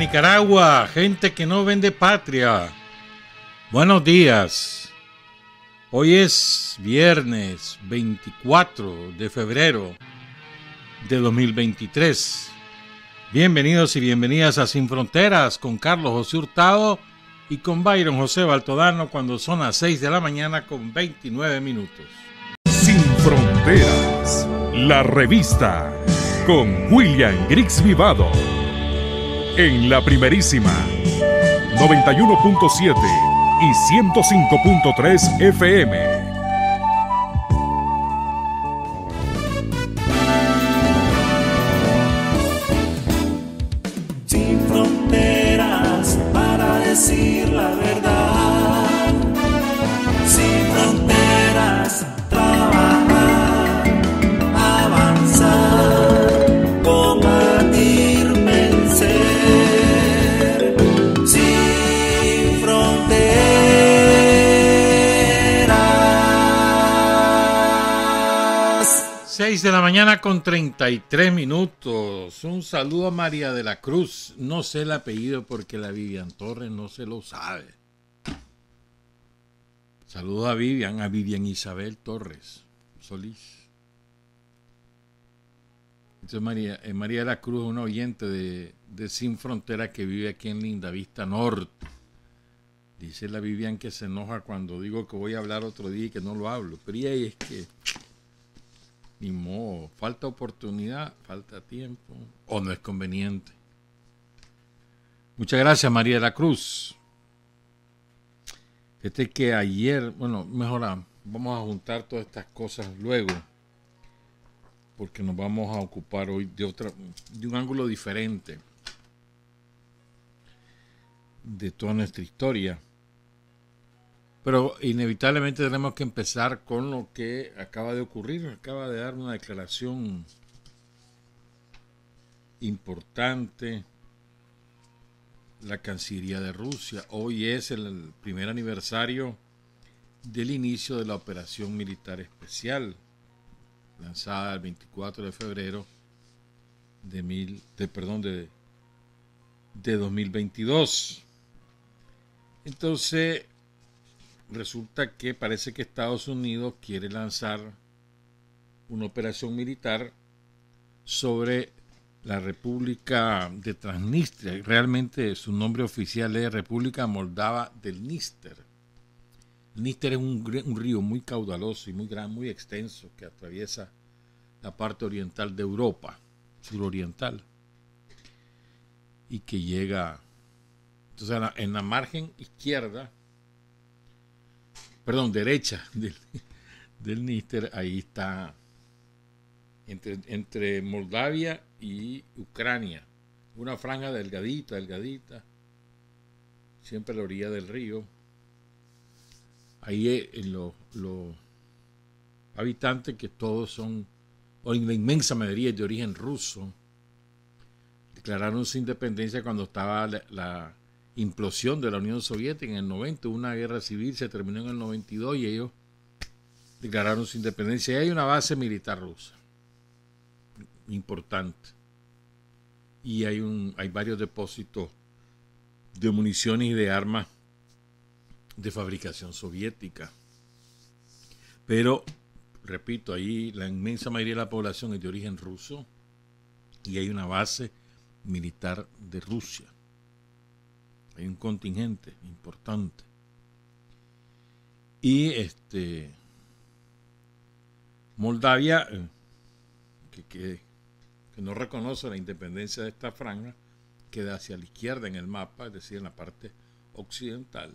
Nicaragua, gente que no vende patria. Buenos días. Hoy es viernes 24 de febrero de 2023. Bienvenidos y bienvenidas a Sin Fronteras con Carlos José Hurtado y con Byron José Baltodano cuando son las 6 de la mañana con 29 minutos. Sin Fronteras, la revista con William Griggs Vivado. En la primerísima 91.7 y 105.3 FM. Sin fronteras para decir la verdad. Sin fronteras, trabajar, avanzar, combatir, vencer. Sin fronteras. 6 de la mañana con 33 minutos. Un saludo a María de la Cruz. No sé el apellido porque la Vivian Torres no se lo sabe. Saludo a Vivian Isabel Torres Solís. Entonces María de la Cruz, una oyente de Sin Frontera que vive aquí en Lindavista Norte. Dice la Vivian que se enoja cuando digo que voy a hablar otro día y que no lo hablo. Pero y ahí es que ni modo, falta oportunidad, falta tiempo o no es conveniente. Muchas gracias, María de la Cruz. Que ayer, bueno, mejor vamos a juntar todas estas cosas luego, porque nos vamos a ocupar hoy de un ángulo diferente de toda nuestra historia. Pero inevitablemente tenemos que empezar con lo que acaba de ocurrir. Acaba de dar una declaración importante la Cancillería de Rusia. Hoy es el primer aniversario del inicio de la operación militar especial, lanzada el 24 de febrero de 2022. Entonces, resulta que parece que Estados Unidos quiere lanzar una operación militar sobre la República de Transnistria. Realmente su nombre oficial es República Moldava del Níster. El Níster es un río muy caudaloso y muy grande, muy extenso, que atraviesa la parte oriental de Europa, suroriental, y que llega, entonces en la margen izquierda, derecha del Níster, ahí está entre Moldavia y Ucrania, una franja delgadita, siempre a la orilla del río. Ahí los habitantes, que todos son, o en la inmensa mayoría, de origen ruso, declararon su independencia cuando estaba la implosión de la Unión Soviética en el 90, una guerra civil, se terminó en el 92 y ellos declararon su independencia. Y hay una base militar rusa importante y hay varios depósitos de municiones y de armas de fabricación soviética, pero repito, ahí la inmensa mayoría de la población es de origen ruso y hay una base militar de Rusia, hay un contingente importante y Moldavia que no reconoce la independencia de esta franja, queda hacia la izquierda en el mapa, es decir, en la parte occidental.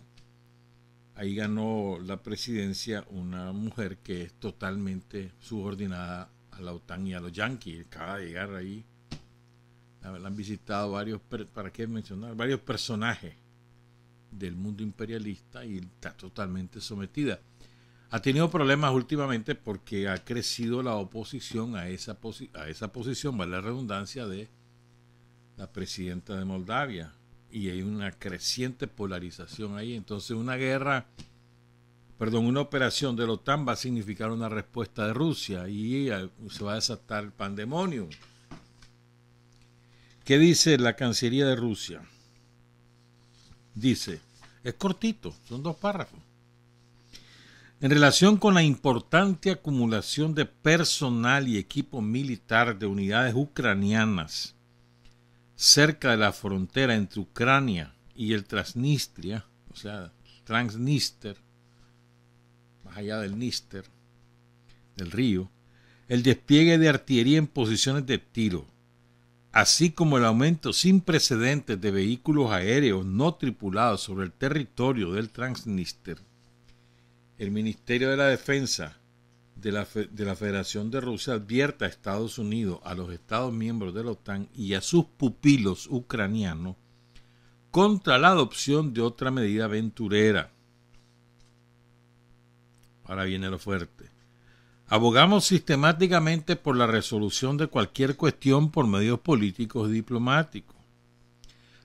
Ahí ganó la presidencia una mujer que es totalmente subordinada a la OTAN y a los yanquis. Acaba de llegar ahí. La han visitado varios personajes del mundo imperialista y está totalmente sometida. Ha tenido problemas últimamente porque ha crecido la oposición a esa posición, vale la redundancia, de la presidenta de Moldavia. Y hay una creciente polarización ahí. Entonces una operación de la OTAN va a significar una respuesta de Rusia y se va a desatar el pandemonium. ¿Qué dice la Cancillería de Rusia? dice, es cortito, son 2 párrafos. En relación con la importante acumulación de personal y equipo militar de unidades ucranianas cerca de la frontera entre Ucrania y el Transnistria, o sea, Transnistria, más allá del Níster, del río, el despliegue de artillería en posiciones de tiro, así como el aumento sin precedentes de vehículos aéreos no tripulados sobre el territorio del Transnistria, el Ministerio de la Defensa de la Federación de Rusia advierte a Estados Unidos, a los Estados miembros de la OTAN y a sus pupilos ucranianos contra la adopción de otra medida aventurera. Ahora viene lo fuerte. Abogamos sistemáticamente por la resolución de cualquier cuestión por medios políticos y diplomáticos.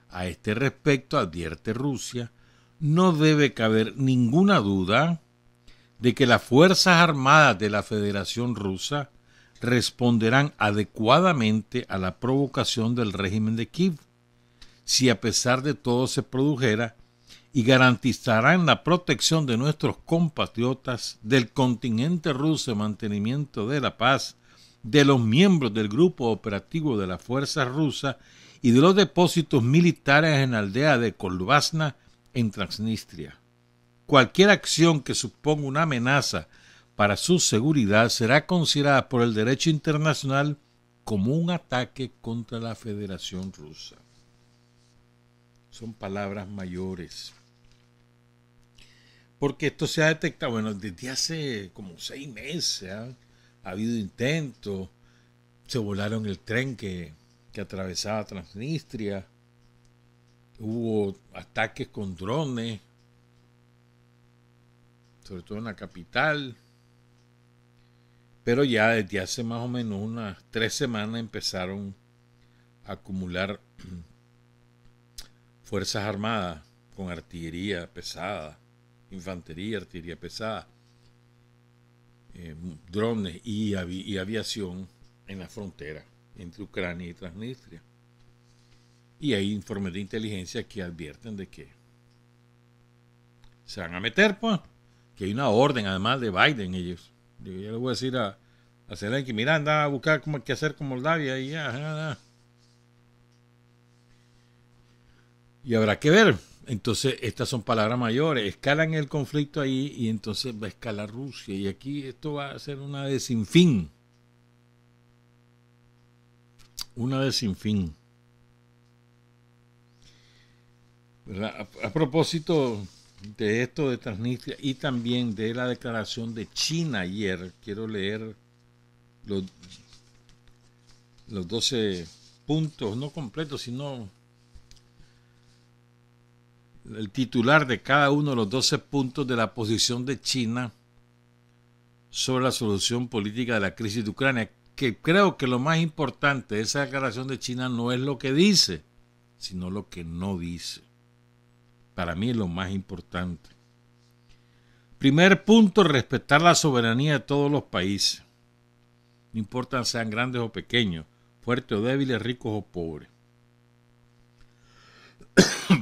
A este respecto, advierte Rusia, no debe caber ninguna duda de que las Fuerzas Armadas de la Federación Rusa responderán adecuadamente a la provocación del régimen de Kiev, si a pesar de todo se produjera, y garantizarán la protección de nuestros compatriotas, del contingente ruso de mantenimiento de la paz, de los miembros del grupo operativo de las fuerzas rusas y de los depósitos militares en la aldea de Kolbasna en Transnistria. Cualquier acción que suponga una amenaza para su seguridad será considerada por el derecho internacional como un ataque contra la Federación Rusa. Son palabras mayores. Porque esto se ha detectado, bueno, desde hace como 6 meses ha habido intentos, se volaron el tren que atravesaba Transnistria, hubo ataques con drones, sobre todo en la capital, pero ya desde hace más o menos unas 3 semanas empezaron a acumular fuerzas armadas con artillería pesada, infantería, artillería pesada, drones y aviación en la frontera entre Ucrania y Transnistria. Y hay informes de inteligencia que advierten de que se van a meter, pues, que hay una orden además de Biden. Ellos, yo le voy a decir a Zelensky, mira, anda a buscar qué hacer con Moldavia y ya. Y habrá que ver. Entonces, estas son palabras mayores. Escalan el conflicto ahí y entonces va a escalar Rusia. Y aquí esto va a ser una de sin fin. Una de sin fin. ¿Verdad? A propósito de esto de Transnistria y también de la declaración de China ayer, quiero leer los 12 puntos, no completos, sino el titular de cada uno de los 12 puntos de la posición de China sobre la solución política de la crisis de Ucrania, que creo que lo más importante de esa declaración de China no es lo que dice, sino lo que no dice. Para mí es lo más importante. Primer punto, respetar la soberanía de todos los países. No importa sean grandes o pequeños, fuertes o débiles, ricos o pobres.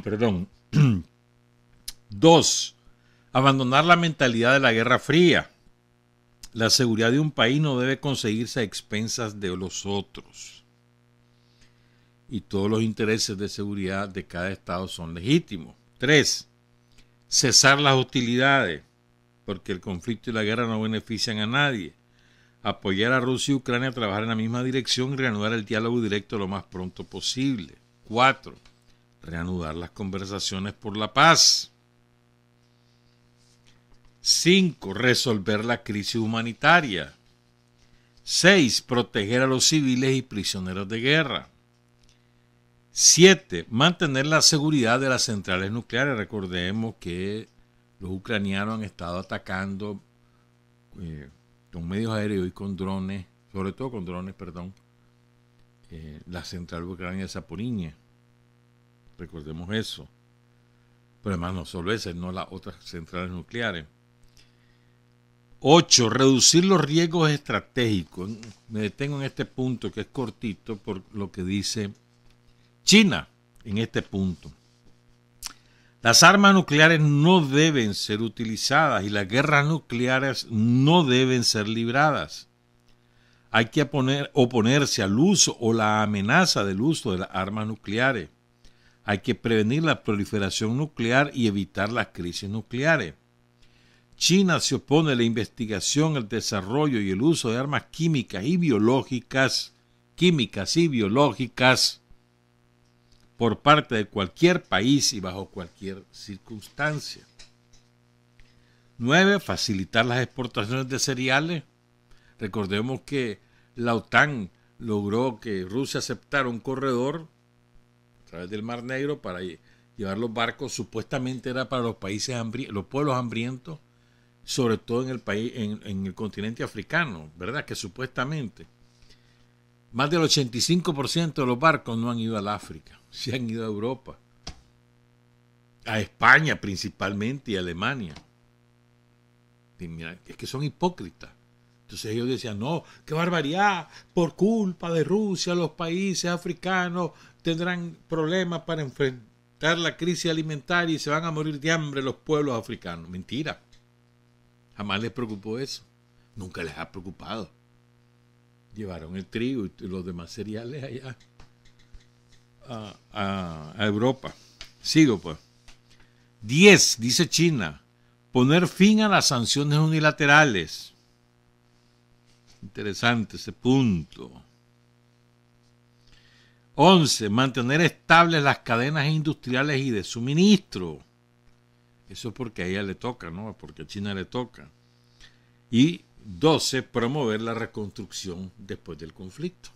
Perdón. 2. Abandonar la mentalidad de la Guerra Fría. La seguridad de un país no debe conseguirse a expensas de los otros. Y todos los intereses de seguridad de cada estado son legítimos. 3. Cesar las hostilidades, porque el conflicto y la guerra no benefician a nadie. Apoyar a Rusia y Ucrania a trabajar en la misma dirección y reanudar el diálogo directo lo más pronto posible. 4. Reanudar las conversaciones por la paz. 5. Resolver la crisis humanitaria. 6. Proteger a los civiles y prisioneros de guerra. 7. Mantener la seguridad de las centrales nucleares. Recordemos que los ucranianos han estado atacando con medios aéreos y con drones, sobre todo con drones, la central ucraniana de Zaporizhia. Recordemos eso. Pero además no solo esa, no las otras centrales nucleares. 8. Reducir los riesgos estratégicos. Me detengo en este punto que es cortito por lo que dice China en este punto. Las armas nucleares no deben ser utilizadas y las guerras nucleares no deben ser libradas. Hay que oponerse al uso o la amenaza del uso de las armas nucleares. Hay que prevenir la proliferación nuclear y evitar las crisis nucleares. China se opone a la investigación, el desarrollo y el uso de armas químicas y biológicas, por parte de cualquier país y bajo cualquier circunstancia. 9. Facilitar las exportaciones de cereales. Recordemos que la OTAN logró que Rusia aceptara un corredor a través del Mar Negro para llevar los barcos. Supuestamente era para los países los pueblos hambrientos, sobre todo en el país, en el continente africano, ¿verdad? Que supuestamente más del 85% de los barcos no han ido al África, se han ido a Europa, a España principalmente y a Alemania. Y mira, es que son hipócritas. Entonces ellos decían, no, qué barbaridad, por culpa de Rusia los países africanos tendrán problemas para enfrentar la crisis alimentaria y se van a morir de hambre los pueblos africanos. Mentira. Jamás les preocupó eso. Nunca les ha preocupado. Llevaron el trigo y los demás cereales allá a Europa. Sigo pues. 10. Dice China, poner fin a las sanciones unilaterales. Interesante ese punto. 11. Mantener estables las cadenas industriales y de suministro. Eso es porque a ella le toca, ¿no? Porque a China le toca. Y 12. Promover la reconstrucción después del conflicto.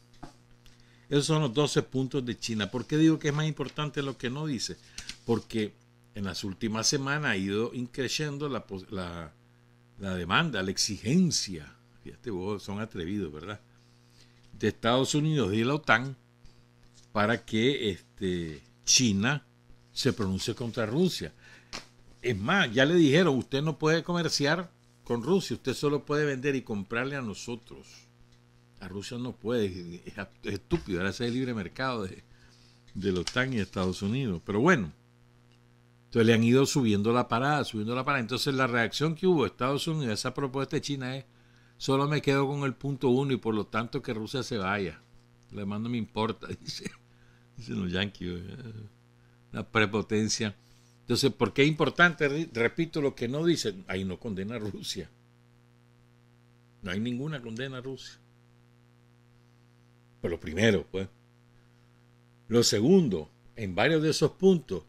Esos son los 12 puntos de China. ¿Por qué digo que es más importante lo que no dice? Porque en las últimas semanas ha ido increciendo la demanda, la exigencia. Fíjate vos, son atrevidos, ¿verdad? De Estados Unidos y de la OTAN para que China se pronuncie contra Rusia. Es más, ya le dijeron, usted no puede comerciar con Rusia, usted solo puede vender y comprarle a nosotros. A Rusia no puede, es estúpido, ahora es el libre mercado de la OTAN y de Estados Unidos. Pero bueno, entonces le han ido subiendo la parada. Entonces la reacción que hubo de Estados Unidos a esa propuesta de China es, solo me quedo con el punto 1 y por lo tanto que Rusia se vaya. Lo demás no me importa, dicen los yanquis, una prepotencia. Entonces, ¿por qué es importante? Repito lo que no dicen. Ahí no condena a Rusia. No hay ninguna condena a Rusia. Pero lo primero, pues. Lo segundo, en varios de esos puntos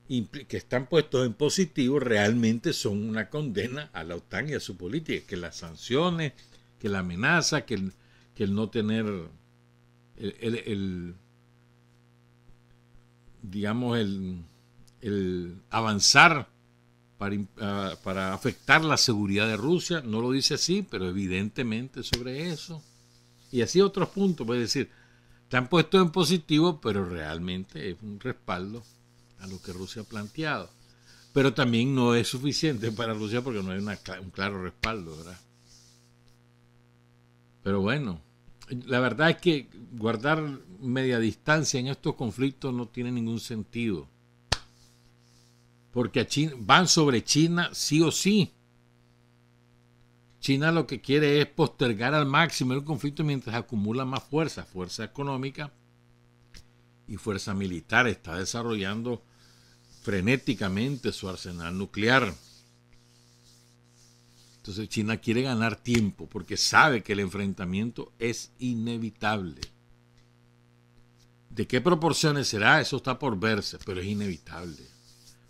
que están puestos en positivo, realmente son una condena a la OTAN y a su política. Que las sanciones, que la amenaza, que el no tener digamos, el avanzar para afectar la seguridad de Rusia, no lo dice así, pero evidentemente sobre eso. Y así otros puntos, puede decir, están puestos en positivo, pero realmente es un respaldo a lo que Rusia ha planteado. Pero también no es suficiente para Rusia porque no hay un claro respaldo, ¿verdad? Pero bueno, la verdad es que guardar media distancia en estos conflictos no tiene ningún sentido. Porque van sobre China sí o sí. China lo que quiere es postergar al máximo el conflicto mientras acumula más fuerza económica y fuerza militar. Está desarrollando frenéticamente su arsenal nuclear. Entonces China quiere ganar tiempo porque sabe que el enfrentamiento es inevitable. ¿De qué proporciones será? Eso está por verse, pero es inevitable.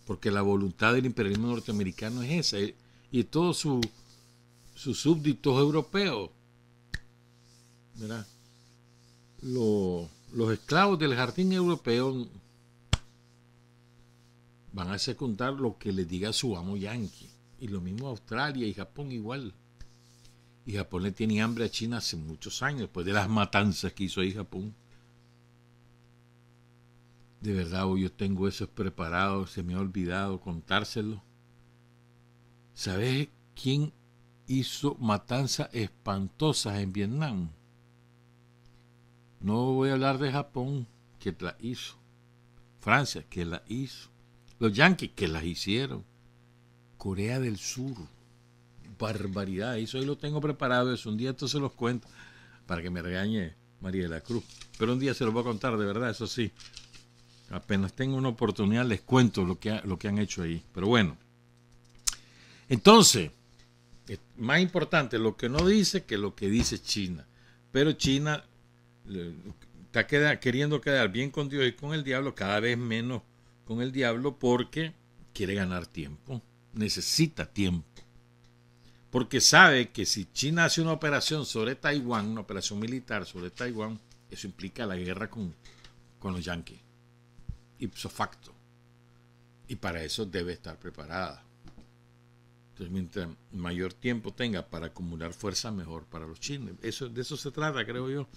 Porque la voluntad del imperialismo norteamericano es esa. Y todos sus súbditos europeos, ¿verdad? Los esclavos del jardín europeo van a secundar lo que les diga su amo yanqui. Y lo mismo Australia y Japón igual. Y Japón le tiene hambre a China hace muchos años, después de las matanzas que hizo ahí Japón. De verdad, yo tengo eso preparado, se me ha olvidado contárselo. ¿Sabes quién hizo matanzas espantosas en Vietnam? No voy a hablar de Japón, que la hizo. Francia, que la hizo. Los yanquis que las hicieron. Corea del Sur. Barbaridad. Eso ahí lo tengo preparado. Eso un día esto se los cuento para que me regañe María de la Cruz. Pero un día se los voy a contar, de verdad, eso sí. Apenas tengo una oportunidad les cuento lo que han hecho ahí. Pero bueno. Entonces, más importante lo que no dice que lo que dice China. Pero China está queriendo quedar bien con Dios y con el diablo, cada vez menos con el diablo, porque quiere ganar tiempo. Necesita tiempo. Porque sabe que si China hace una operación sobre Taiwán, una operación militar sobre Taiwán, eso implica la guerra con los yanquis. Ipso facto. Y para eso debe estar preparada. Entonces, mientras mayor tiempo tenga para acumular fuerza, mejor para los chinos. De eso se trata, creo yo.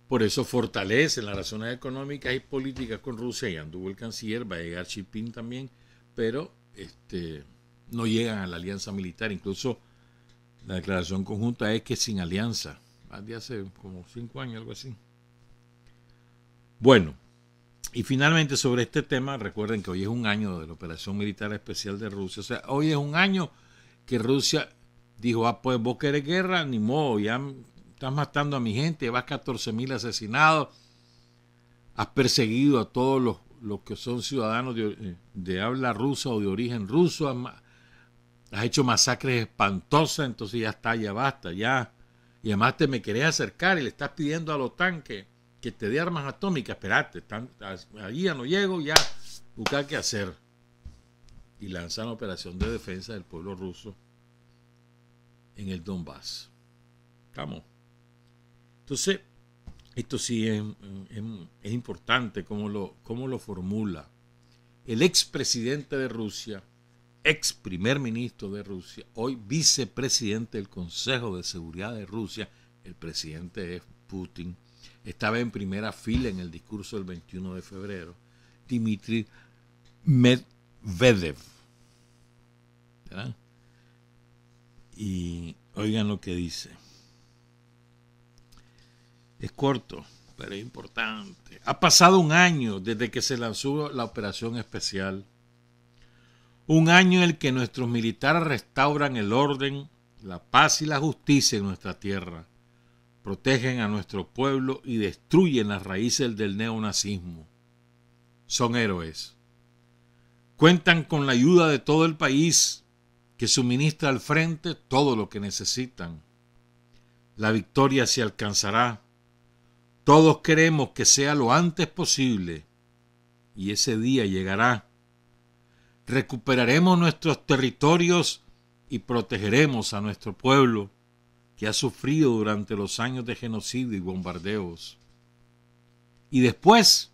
Por eso fortalece las razones económicas y políticas con Rusia. Y anduvo el canciller, va a llegar Xi Jinping también, pero no llegan a la alianza militar. Incluso la declaración conjunta es que sin alianza, más de hace como 5 años, algo así. Bueno, y finalmente sobre este tema, recuerden que hoy es un año de la operación militar especial de Rusia. O sea, hoy es un año que Rusia dijo, pues vos querés guerra, ni modo, ya estás matando a mi gente, vas 14.000 asesinados, has perseguido a todos los que son ciudadanos de habla rusa o de origen ruso, has hecho masacres espantosas, entonces ya está, ya basta, ya. Y además te me querés acercar y le estás pidiendo a la OTAN que te dé armas atómicas. Esperate, allí ya no llego, ya buscar qué hacer. Y lanzan la operación de defensa del pueblo ruso en el Donbass. ¿Estamos? Entonces, esto sí es importante cómo lo formula. El expresidente de Rusia, ex primer ministro de Rusia, hoy vicepresidente del Consejo de Seguridad de Rusia, el presidente es Putin, estaba en primera fila en el discurso del 21 de febrero, Dmitry Medvedev. ¿Verdad? Y oigan lo que dice. Es corto, pero es importante. Ha pasado un año desde que se lanzó la operación especial. Un año en el que nuestros militares restauran el orden, la paz y la justicia en nuestra tierra. Protegen a nuestro pueblo y destruyen las raíces del neonazismo. Son héroes. Cuentan con la ayuda de todo el país, que suministra al frente todo lo que necesitan. La victoria se alcanzará. Todos queremos que sea lo antes posible, y ese día llegará. Recuperaremos nuestros territorios y protegeremos a nuestro pueblo, que ha sufrido durante los años de genocidio y bombardeos. Y después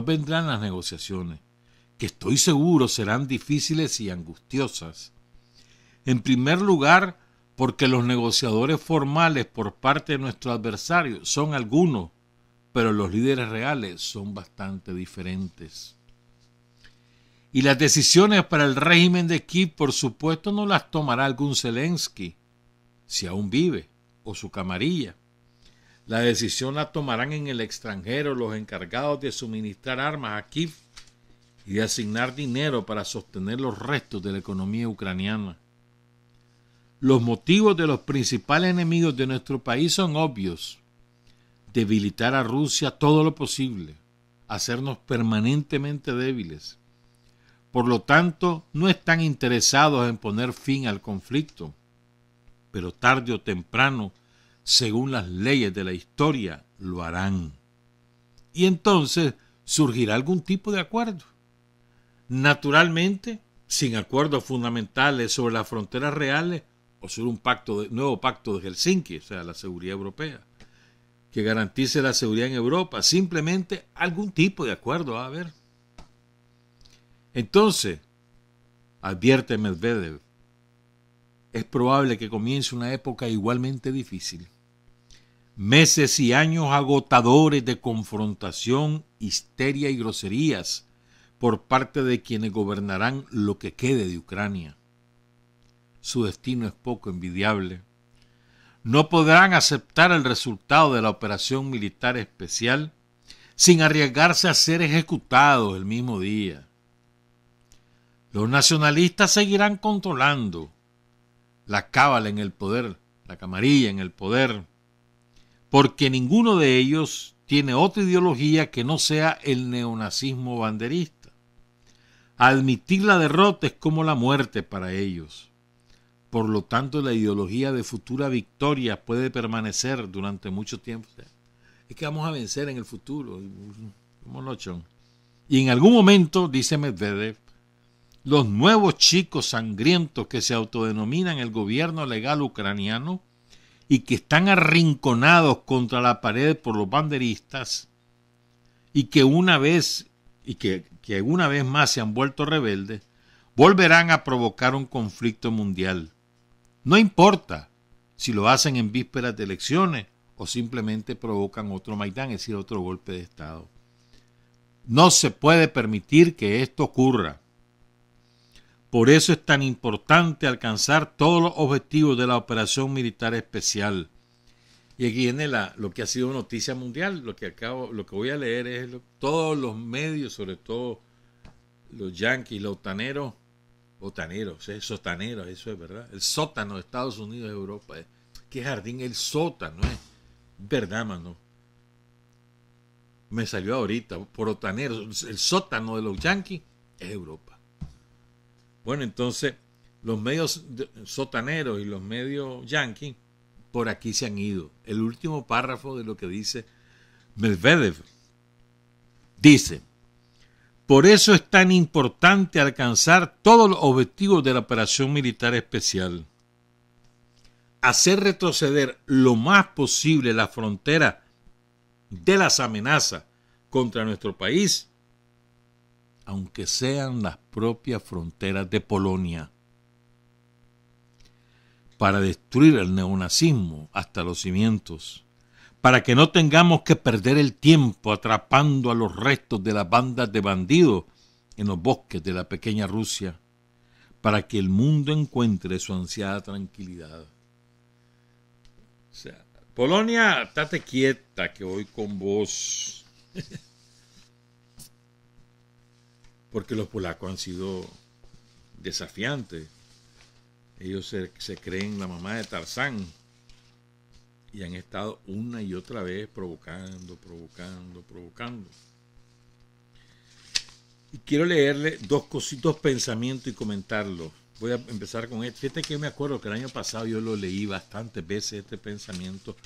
vendrán las negociaciones, que estoy seguro serán difíciles y angustiosas. En primer lugar, porque los negociadores formales por parte de nuestros adversarios son algunos, pero los líderes reales son bastante diferentes. Y las decisiones para el régimen de Kiev, por supuesto, no las tomará algún Zelensky, si aún vive, o su camarilla. La decisión la tomarán en el extranjero los encargados de suministrar armas a Kiev y de asignar dinero para sostener los restos de la economía ucraniana. Los motivos de los principales enemigos de nuestro país son obvios. Debilitar a Rusia todo lo posible, hacernos permanentemente débiles. Por lo tanto, no están interesados en poner fin al conflicto, pero tarde o temprano, según las leyes de la historia, lo harán. Y entonces surgirá algún tipo de acuerdo. Naturalmente, sin acuerdos fundamentales sobre las fronteras reales o sobre un nuevo pacto de Helsinki, o sea, la seguridad europea, que garantice la seguridad en Europa. Simplemente algún tipo de acuerdo va a haber. Entonces, advierte Medvedev, es probable que comience una época igualmente difícil. Meses y años agotadores de confrontación, histeria y groserías por parte de quienes gobernarán lo que quede de Ucrania. Su destino es poco envidiable. No podrán aceptar el resultado de la operación militar especial sin arriesgarse a ser ejecutados el mismo día. Los nacionalistas seguirán controlando la cábala en el poder, la camarilla en el poder, porque ninguno de ellos tiene otra ideología que no sea el neonazismo banderista. Admitir la derrota es como la muerte para ellos. Por lo tanto, la ideología de futura victoria puede permanecer durante mucho tiempo. Es que vamos a vencer en el futuro. Y en algún momento, dice Medvedev, los nuevos chicos sangrientos que se autodenominan el gobierno legal ucraniano y que están arrinconados contra la pared por los banderistas y que una vez más se han vuelto rebeldes, volverán a provocar un conflicto mundial. No importa si lo hacen en vísperas de elecciones o simplemente provocan otro Maidán, es decir, otro golpe de Estado. No se puede permitir que esto ocurra. Por eso es tan importante alcanzar todos los objetivos de la operación militar especial. Y aquí viene lo que ha sido noticia mundial. Lo que voy a leer es todos los medios, sobre todo los yanquis, los sotaneros, eso es verdad. El sótano de Estados Unidos, Europa. ¿Qué jardín? El sótano, verdad, mano. Me salió ahorita, por otaneros. El sótano de los yanquis es Europa. Bueno, entonces, los medios sotaneros y los medios yanquis por aquí se han ido. El último párrafo de lo que dice Medvedev dice: por eso es tan importante alcanzar todos los objetivos de la operación militar especial. Hacer retroceder lo más posible la frontera de las amenazas contra nuestro país, aunque sean las propias fronteras de Polonia, para destruir el neonazismo hasta los cimientos, para que no tengamos que perder el tiempo atrapando a los restos de las bandas de bandidos en los bosques de la pequeña Rusia, para que el mundo encuentre su ansiada tranquilidad. O sea, Polonia, estate quieta que voy con vos. Porque los polacos han sido desafiantes. Ellos se creen la mamá de Tarzán y han estado una y otra vez provocando. Y quiero leerle dos pensamientos y comentarlos. Voy a empezar con este. Fíjate que me acuerdo que el año pasado yo lo leí bastantes veces, este pensamiento,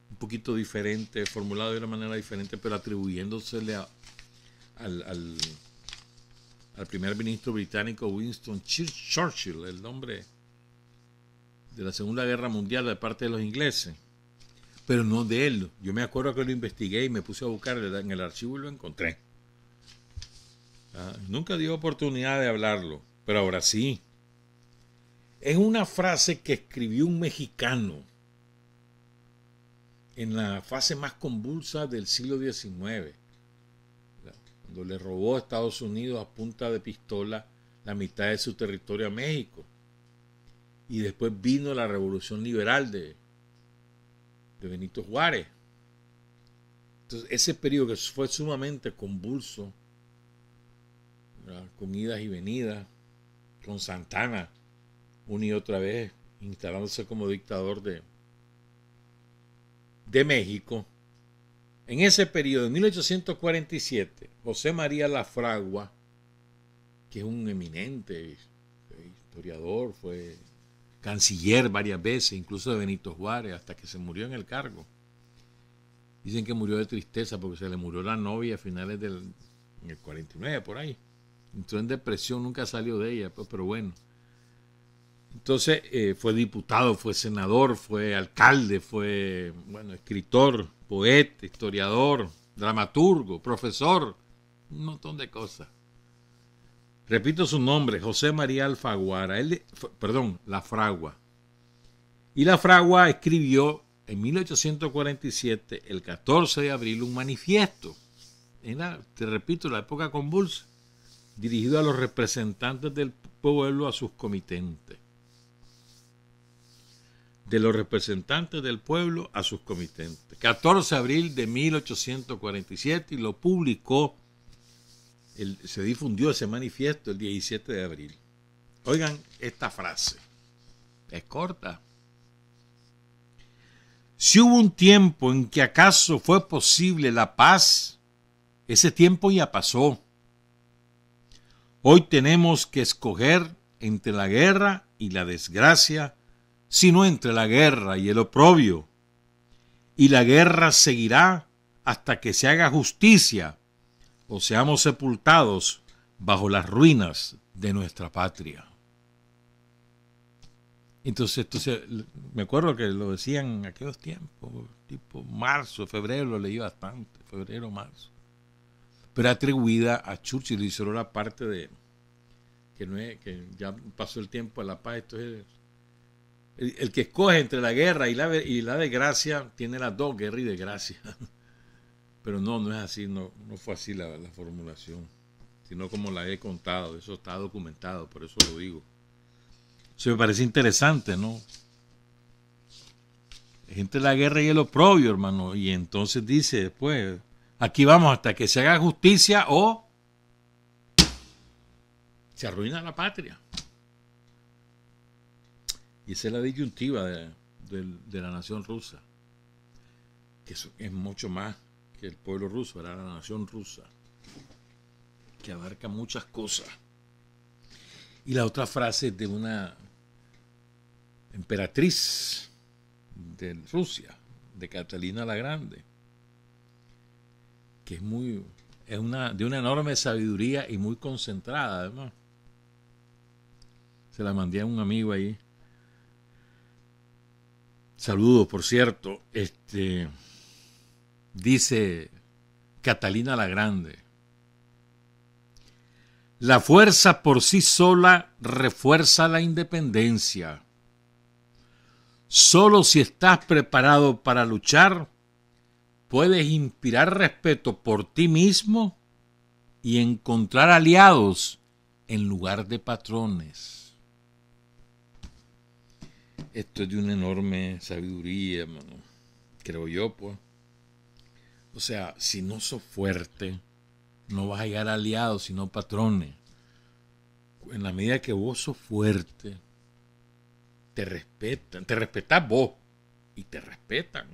un poquito diferente, formulado de una manera diferente, pero atribuyéndosele al primer ministro británico Winston Churchill, el nombre de la Segunda Guerra Mundial de parte de los ingleses, pero no de él. Yo me acuerdo que lo investigué y me puse a buscar en el archivo y lo encontré. Nunca dio oportunidad de hablarlo, pero ahora sí. Es una frase que escribió un mexicano en la fase más convulsa del siglo XIX, cuando le robó a Estados Unidos a punta de pistola la mitad de su territorio a México. Y después vino la Revolución Liberal de Benito Juárez. Entonces, ese periodo que fue sumamente convulso, ¿verdad?, con idas y venidas, con Santana una y otra vez instalándose como dictador de México. En ese periodo, en 1847, José María Lafragua, que es un eminente historiador, fue canciller varias veces, incluso de Benito Juárez, hasta que se murió en el cargo. Dicen que murió de tristeza porque se le murió la novia a finales en el 49, por ahí. Entró en depresión, nunca salió de ella, pero bueno. Entonces fue diputado, fue senador, fue alcalde, fue escritor, poeta, historiador, dramaturgo, profesor, un montón de cosas. Repito su nombre, José María Lafragua. Y Lafragua escribió en 1847, el 14 de abril, un manifiesto. Te repito, la época convulsa, dirigido a los representantes del pueblo, a sus comitentes. de los representantes del pueblo a sus comitentes. 14 de abril de 1847 y lo publicó, se difundió ese manifiesto el 17 de abril. Oigan esta frase, es corta. Si hubo un tiempo en que acaso fue posible la paz, ese tiempo ya pasó. Hoy tenemos que escoger entre la guerra y la desgracia, sino entre la guerra y el oprobio. Y la guerra seguirá hasta que se haga justicia o seamos sepultados bajo las ruinas de nuestra patria. Entonces me acuerdo que lo decían en aquellos tiempos, tipo marzo, febrero, lo leí bastante, febrero, marzo. Pero atribuida a Churchill, y solo la parte de que ya pasó el tiempo de la paz. Esto es el que escoge entre la guerra y la desgracia, tiene las dos, guerra y desgracia. Pero no es así, no fue así la formulación, sino como la he contado, eso está documentado, por eso lo digo. Eso me parece interesante, ¿no? Es entre la guerra y el oprobio, hermano, y entonces dice después, aquí vamos hasta que se haga justicia o se arruina la patria. Y esa es la disyuntiva de la nación rusa, que es mucho más que el pueblo ruso, era la nación rusa, que abarca muchas cosas. Y la otra frase es de una emperatriz de Rusia, de Catalina la Grande, que es de una enorme sabiduría y muy concentrada, además. Se la mandé a un amigo ahí. Saludos, por cierto. Dice Catalina la Grande: la fuerza por sí sola refuerza la independencia. Solo si estás preparado para luchar, puedes inspirar respeto por ti mismo y encontrar aliados en lugar de patrones. Esto es de una enorme sabiduría, hermano, creo yo, pues. O sea, si no sos fuerte, no vas a llegar a aliados, sino patrones. En la medida que vos sos fuerte, te respetan, te respetas vos y te respetan.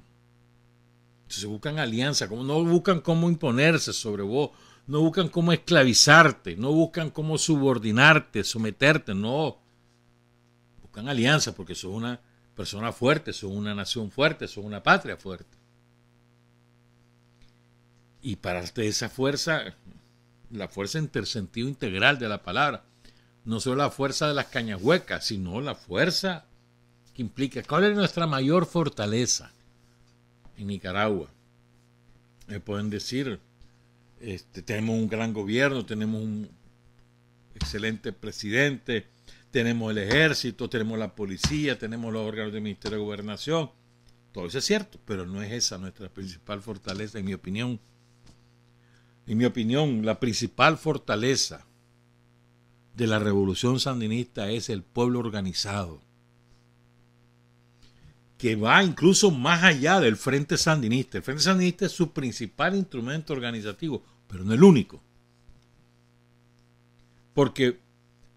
Entonces buscan alianza, no buscan cómo imponerse sobre vos, no buscan cómo esclavizarte, no buscan cómo subordinarte, someterte, no. Buscan alianza porque sos una persona fuerte, sos una nación fuerte, sos una patria fuerte. Y para esa fuerza, la fuerza en el sentido integral de la palabra, no solo la fuerza de las cañas huecas, sino la fuerza que implica, ¿cuál es nuestra mayor fortaleza en Nicaragua? Me pueden decir, tenemos un gran gobierno, tenemos un excelente presidente, tenemos el ejército, tenemos la policía, tenemos los órganos del Ministerio de Gobernación. Todo eso es cierto, pero no es esa nuestra principal fortaleza, en mi opinión. En mi opinión, la principal fortaleza de la revolución sandinista es el pueblo organizado, que va incluso más allá del Frente Sandinista. El Frente Sandinista es su principal instrumento organizativo, pero no el único. Porque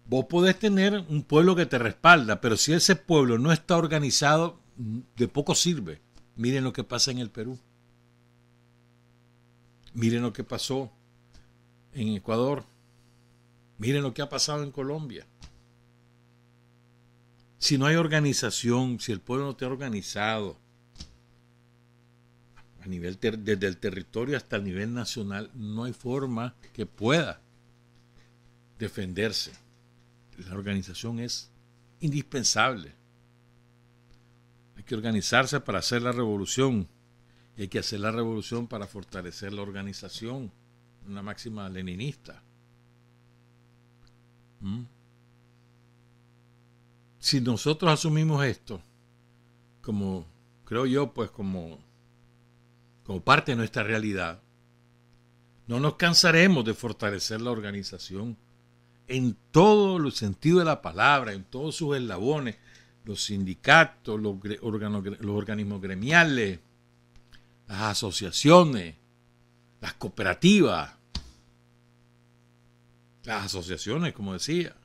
vos podés tener un pueblo que te respalda, pero si ese pueblo no está organizado, de poco sirve. Miren lo que pasa en el Perú. Miren lo que pasó en Ecuador. Miren lo que ha pasado en Colombia. Si no hay organización, si el pueblo no está organizado, a nivel desde el territorio hasta el nivel nacional, no hay forma que pueda defenderse. La organización es indispensable. Hay que organizarse para hacer la revolución. Y hay que hacer la revolución para fortalecer la organización. Una máxima leninista. Si nosotros asumimos esto como, creo yo, pues como parte de nuestra realidad, no nos cansaremos de fortalecer la organización en todo el sentido de la palabra, en todos sus eslabones. los sindicatos, los organismos gremiales, las asociaciones, las cooperativas, las asociaciones, como decía,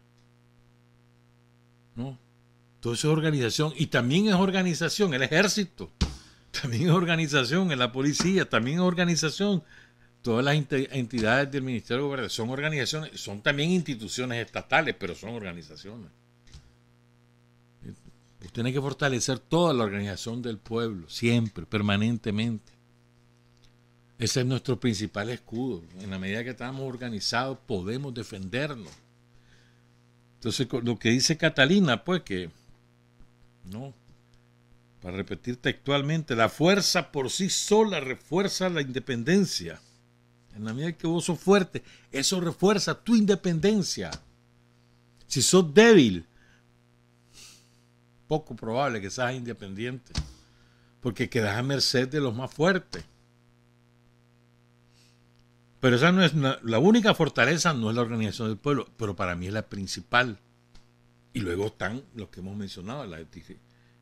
¿no? Todo eso es organización, y también es organización el ejército, también es organización en la policía, también es organización todas las entidades del Ministerio de Gobernación, son organizaciones, son también instituciones estatales, pero son organizaciones. Usted tiene que fortalecer toda la organización del pueblo, siempre, permanentemente. Ese es nuestro principal escudo. En la medida que estamos organizados, podemos defendernos. Entonces, lo que dice Catalina, pues que, no, para repetir textualmente, la fuerza por sí sola refuerza la independencia. En la medida que vos sos fuerte, eso refuerza tu independencia. Si sos débil, poco probable que seas independiente, porque quedas a merced de los más fuertes. Pero esa no es la única fortaleza, no es la organización del pueblo, pero para mí es la principal. Y luego están los que hemos mencionado,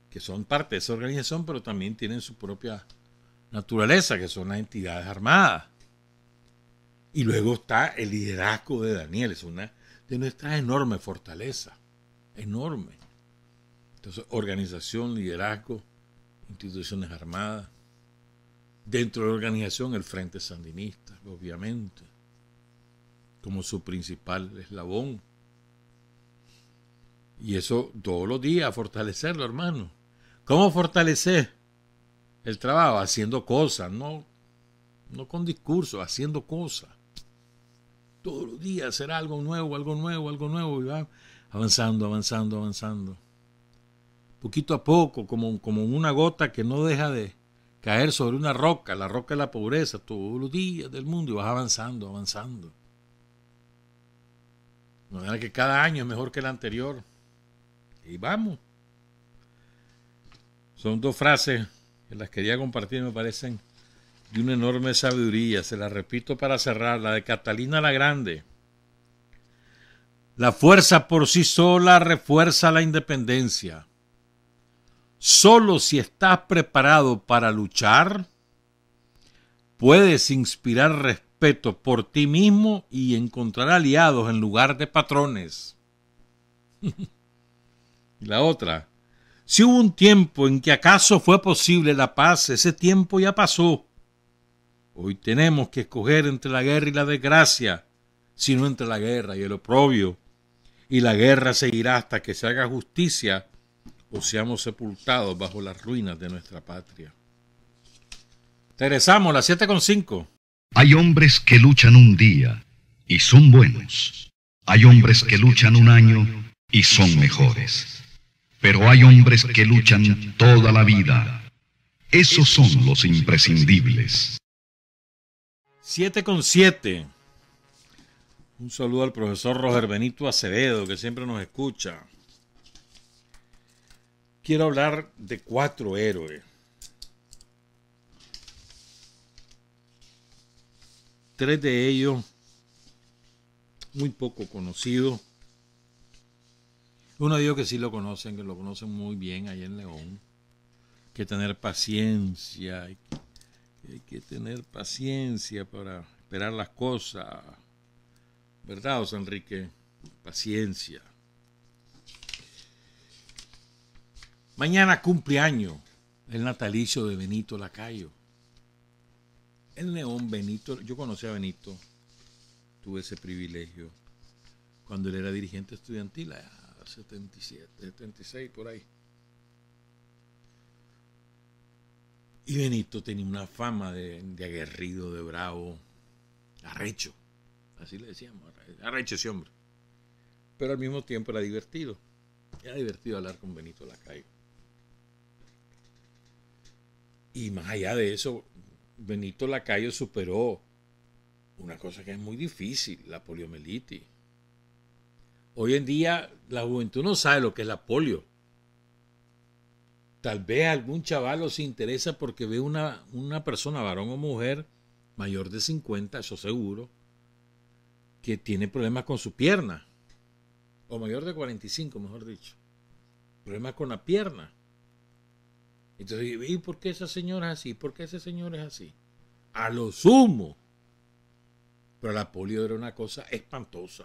que son parte de esa organización, pero también tienen su propia naturaleza, que son las entidades armadas. Y luego está el liderazgo de Daniel, es una de nuestras enormes fortalezas, enorme. Entonces, organización, liderazgo, instituciones armadas. Dentro de la organización, el Frente Sandinista, obviamente, como su principal eslabón. Y eso todos los días, fortalecerlo, hermano. ¿Cómo fortalecer el trabajo? Haciendo cosas, no con discursos, haciendo cosas. Todos los días hacer algo nuevo, y va avanzando, avanzando, avanzando. Poquito a poco, como una gota que no deja de caer sobre una roca, la roca de la pobreza, todos los días del mundo, y vas avanzando, avanzando. De manera que cada año es mejor que el anterior. Y vamos. Son dos frases que las quería compartir, me parecen de una enorme sabiduría. Se las repito para cerrar, la de Catalina la Grande. La fuerza por sí sola refuerza la independencia. Solo si estás preparado para luchar, puedes inspirar respeto por ti mismo y encontrar aliados en lugar de patrones. Y la otra, si hubo un tiempo en que acaso fue posible la paz, ese tiempo ya pasó. Hoy tenemos que escoger entre la guerra y la desgracia, sino entre la guerra y el oprobio. Y la guerra seguirá hasta que se haga justicia o seamos sepultados bajo las ruinas de nuestra patria. Regresamos a las 7:05. Hay hombres que luchan un día y son buenos. Hay hombres que luchan un año y son mejores. Pero hay hombres que luchan toda la vida. Esos son los imprescindibles. 7:07. Un saludo al profesor Roger Benito Acevedo, que siempre nos escucha. Quiero hablar de 4 héroes. 3 de ellos muy poco conocidos. Uno de ellos que sí lo conocen, que lo conocen muy bien allá en León. Hay que tener paciencia, hay que tener paciencia para esperar las cosas. ¿Verdad, José Enrique? Paciencia. Mañana cumpleaños el natalicio de Benito Lacayo. En León, Benito, yo conocí a Benito, tuve ese privilegio cuando él era dirigente estudiantil, 77, 76, por ahí. Y Benito tenía una fama de aguerrido, de bravo, arrecho, así le decíamos, arrecho ese hombre. Pero al mismo tiempo era divertido hablar con Benito Lacayo. Y más allá de eso, Benito Lacayo superó una cosa que es muy difícil, la poliomielitis. Hoy en día la juventud no sabe lo que es la polio. Tal vez algún chaval se interesa porque ve una persona, varón o mujer, mayor de 50, eso seguro, que tiene problemas con su pierna. O mayor de 45, mejor dicho. Problema con la pierna. Entonces, ¿y por qué esa señora es así? ¿Por qué ese señor es así? A lo sumo. Pero la polio era una cosa espantosa.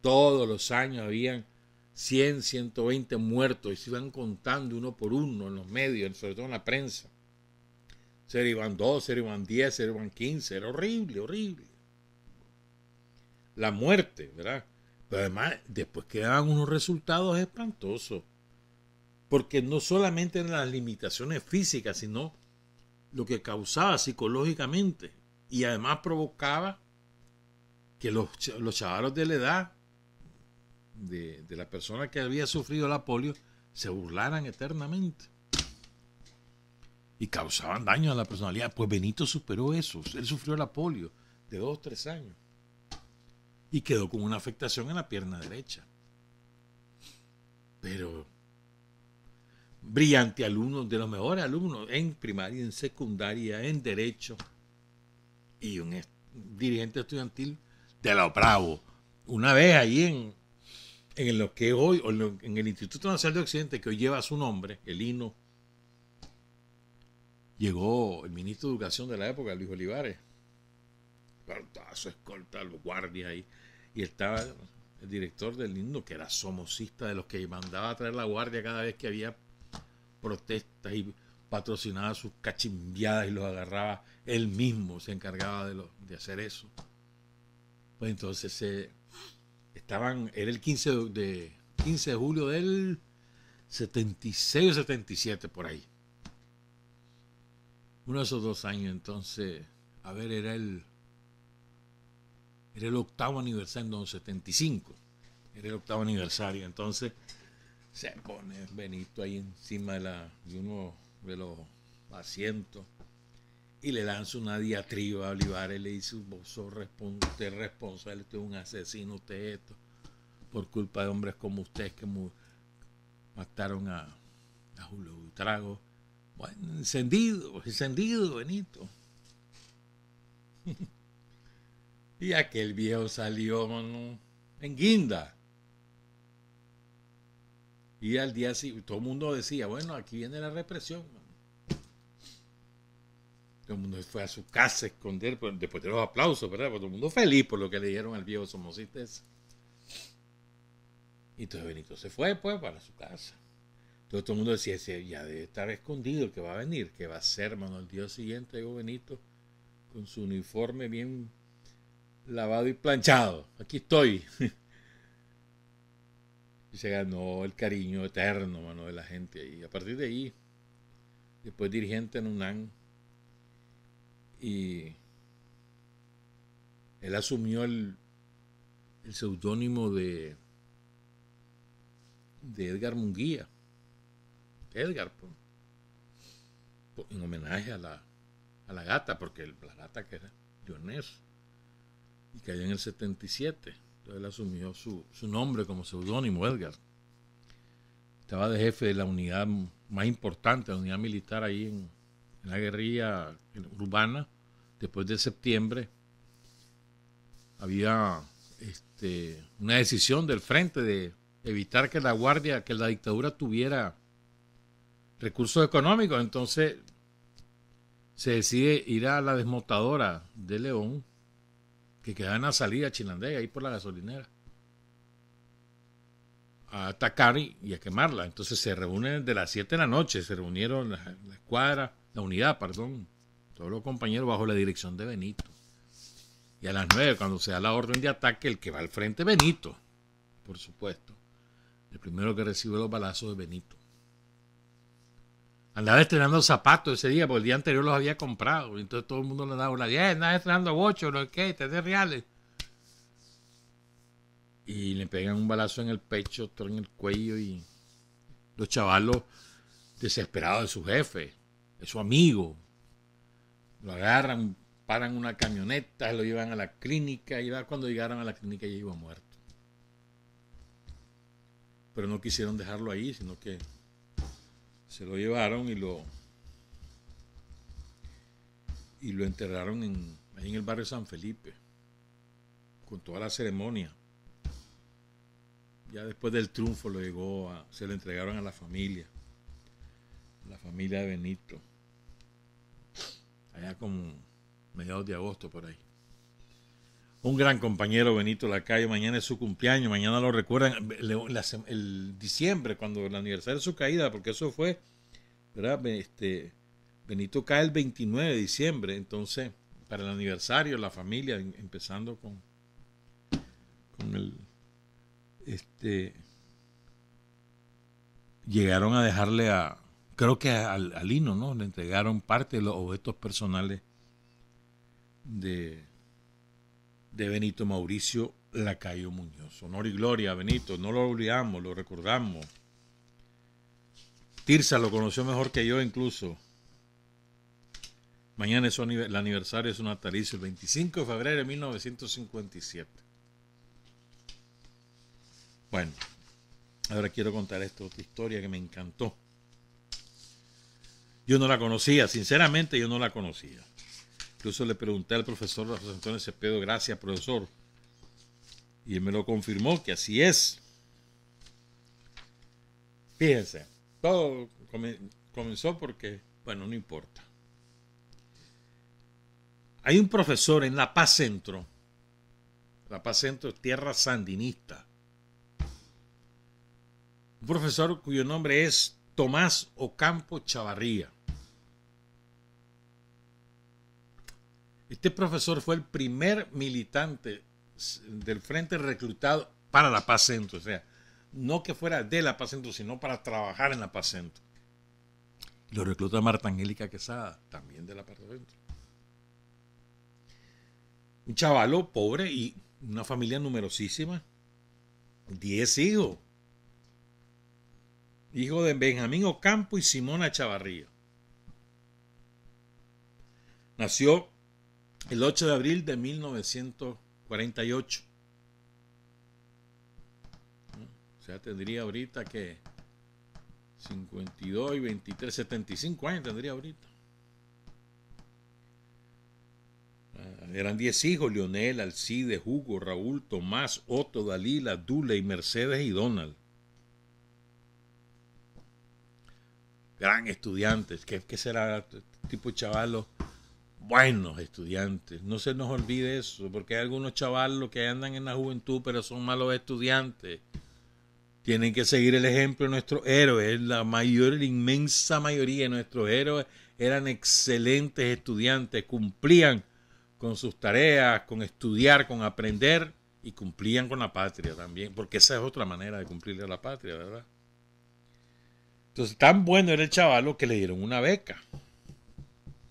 Todos los años habían 100, 120 muertos y se iban contando uno por uno en los medios, sobre todo en la prensa. Se iban 2, se iban 10, se iban 15. Era horrible, horrible. La muerte, ¿verdad? Pero además, después quedaban unos resultados espantosos. Porque no solamente eran las limitaciones físicas, sino lo que causaba psicológicamente. Y además provocaba que los chavalos de la edad de la persona que había sufrido la polio se burlaran eternamente. Y causaban daño a la personalidad. Pues Benito superó eso. Él sufrió la polio de 2 o 3 años. Y quedó con una afectación en la pierna derecha. Pero brillante alumno, de los mejores alumnos en primaria, en secundaria, en derecho. Y un dirigente estudiantil de lo bravo. Una vez ahí en lo que hoy, en el Instituto Nacional de Occidente, que hoy lleva su nombre, el INO, llegó el ministro de Educación de la época, Luis Olivares, con toda su escolta, los guardias ahí, y estaba el director del INO, que era somocista, de los que mandaba a traer la guardia cada vez que había protestas y patrocinaba sus cachimbiadas y los agarraba él mismo, se encargaba de hacer eso. Pues entonces era el 15 de julio del 76 o 77, por ahí. Uno de esos 2 años, entonces, a ver, era el 8º aniversario, no, 75. Era el 8º aniversario, entonces se pone Benito ahí encima de uno de los asientos y le lanza una diatriba a Olivares, le dice: vos sos usted es responsable, usted es un asesino, usted esto, por culpa de hombres como ustedes que mataron a Julio Buitrago. Bueno, encendido, Benito. Y aquel viejo salió, mano, en guinda. Y al día siguiente, todo el mundo decía: bueno, aquí viene la represión. Todo el mundo fue a su casa a esconder, después de los aplausos, ¿verdad? Todo el mundo feliz por lo que le dieron al viejo somocista ese. Y entonces Benito se fue, pues, para su casa. Entonces todo el mundo decía: ya debe estar escondido el que va a venir. ¿Qué va a ser, hermano? El día siguiente llegó Benito con su uniforme bien lavado y planchado. Aquí estoy. Y se ganó el cariño eterno, mano, de la gente. Y a partir de ahí, después dirigente en UNAM, y él asumió el seudónimo de Edgar Munguía. Edgar, en homenaje a la gata, porque la gata que era Dionés, y cayó en el 77. Entonces él asumió su nombre como seudónimo, Edgar. Estaba de jefe de la unidad más importante, la unidad militar ahí en la guerrilla urbana. Después de septiembre había una decisión del frente de evitar que la dictadura tuviera recursos económicos. Entonces se decide ir a la desmotadora de León, que quedaba en la salida Chinandega, ahí por la gasolinera, a atacar y a quemarla. Entonces se reúnen de las 7 de la noche, se reunieron la unidad, todos los compañeros bajo la dirección de Benito. Y a las 9, cuando se da la orden de ataque, el que va al frente, Benito, por supuesto. El primero que recibe los balazos es Benito. Andaba estrenando zapatos ese día, porque el día anterior los había comprado. Entonces todo el mundo le daba una 10, andaba estrenando bocho, ¿no? ¿Qué? 3 reales. Y le pegan un balazo en el pecho, otro en el cuello, y los chavalos, desesperados de su jefe, de su amigo, lo agarran, paran una camioneta, lo llevan a la clínica, y cuando llegaron a la clínica ya iba muerto. Pero no quisieron dejarlo ahí, sino que se lo llevaron y lo enterraron ahí en el barrio San Felipe, con toda la ceremonia. Ya después del triunfo se lo entregaron a la familia de Benito, allá como mediados de agosto por ahí. Un gran compañero, Benito Lacayo. Mañana es su cumpleaños, mañana lo recuerdan el diciembre, cuando el aniversario de su caída, porque eso fue, ¿verdad? Benito cae el 29 de diciembre, entonces para el aniversario la familia, empezando con el llegaron a dejarle creo que al Lino, ¿no? Le entregaron parte de los objetos personales de Benito Mauricio Lacayo Muñoz. Honor y gloria a Benito, no lo olvidamos, lo recordamos. Tirsa lo conoció mejor que yo incluso. Mañana es el aniversario de su natalicio, el 25 de febrero de 1957. Bueno, ahora quiero contar otra historia que me encantó. Yo no la conocía, sinceramente yo no la conocía. Incluso le pregunté al profesor José Antonio Cepeda, gracias profesor, y él me lo confirmó que así es. Fíjense, todo comenzó porque, bueno, no importa. Hay un profesor en La Paz Centro es tierra sandinista. Un profesor cuyo nombre es Tomás Ocampo Chavarría. Este profesor fue el primer militante del Frente reclutado para La Paz Centro, o sea, no que fuera de La Paz Centro, sino para trabajar en La Paz Centro. Lo recluta Marta Angélica Quesada, también de La Paz Centro. Un chavalo pobre y una familia numerosísima, 10 hijos. Hijo de Benjamín Ocampo y Simona Chavarría. Nació el 8 de abril de 1948. O sea, tendría ahorita que 52 y 23, 75 años tendría ahorita. Eran 10 hijos: Leonel, Alcide, Hugo, Raúl, Tomás, Otto, Dalila, Dule y Mercedes y Donald. Gran estudiantes. ¿Qué será este tipo de chavalos? Buenos estudiantes. No se nos olvide eso, porque hay algunos chavalos que andan en la juventud, pero son malos estudiantes. Tienen que seguir el ejemplo de nuestros héroes. La inmensa mayoría de nuestros héroes eran excelentes estudiantes, cumplían con sus tareas, con estudiar, con aprender, y cumplían con la patria también, porque esa es otra manera de cumplirle a la patria, ¿verdad? Entonces, tan bueno era el chavalo que le dieron una beca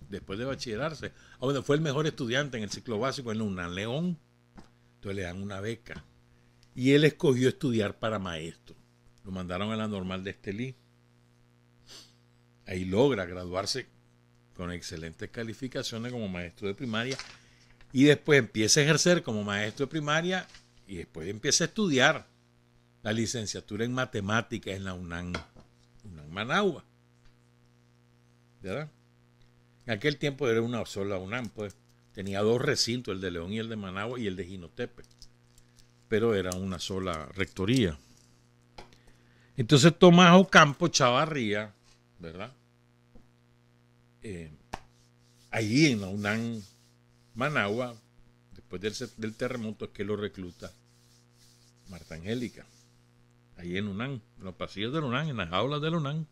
después de bachillerarse. Bueno, fue el mejor estudiante en el ciclo básico en UNAM León. Entonces le dan una beca. Y él escogió estudiar para maestro. Lo mandaron a la Normal de Estelí. Ahí logra graduarse con excelentes calificaciones como maestro de primaria. Y después empieza a ejercer como maestro de primaria. Y después empieza a estudiar la licenciatura en matemáticas en la UNAM Managua, ¿verdad? En aquel tiempo era una sola UNAM, pues tenía dos recintos, el de León y el de Managua y el de Jinotepe, pero era una sola rectoría. Entonces Tomás Ocampo Chavarría, ¿verdad? Allí en la UNAM Managua, después del terremoto, es que lo recluta Marta Angélica. Ahí en UNAM, en los pasillos de UNAM, en las aulas de UNAM.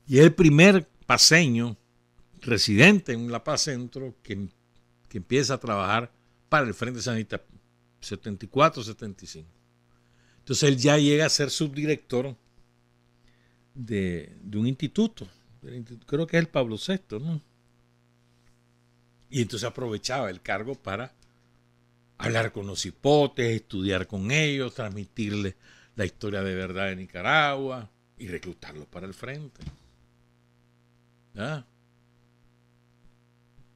Y es el primer paseño residente en La Paz Centro que empieza a trabajar para el Frente Sandinista 74-75. Entonces él ya llega a ser subdirector de un instituto, creo que es el Pablo VI, ¿no? Y entonces aprovechaba el cargo para hablar con los hipotes, estudiar con ellos, transmitirles la historia de verdad de Nicaragua y reclutarlos para el frente. ¿Ah?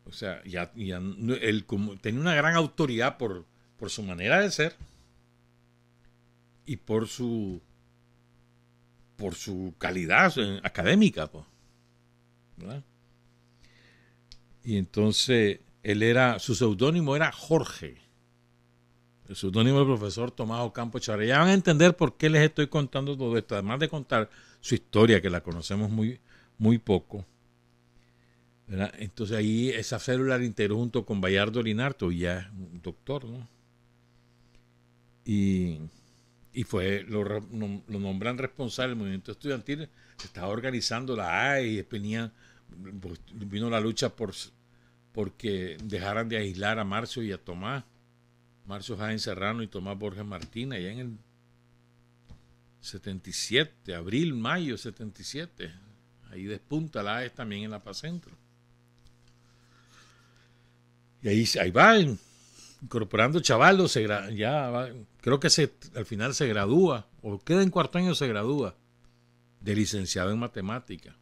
O sea, ya él tenía una gran autoridad por su manera de ser y por su calidad académica, pues, ¿verdad? Y entonces su seudónimo era Jorge. El seudónimo del profesor Tomás Ocampo Chavarría. Ya van a entender por qué les estoy contando todo esto. Además de contar su historia, que la conocemos muy poco, ¿verdad? Entonces ahí esa célula la integró junto con Bayardo Linarto, y ya es un doctor, ¿no? Y lo nombran responsable del movimiento estudiantil. Se estaba organizando la AE y después vino la lucha porque dejaran de aislar a Marcio y a Tomás. Marcio Jaén Serrano y Tomás Borges Martínez, allá en el 77, abril, mayo 77. Ahí despunta la AES también en la Paz Centro. Y ahí va incorporando chavalos, creo que al final se gradúa, o queda en cuarto año, se gradúa de licenciado en matemática.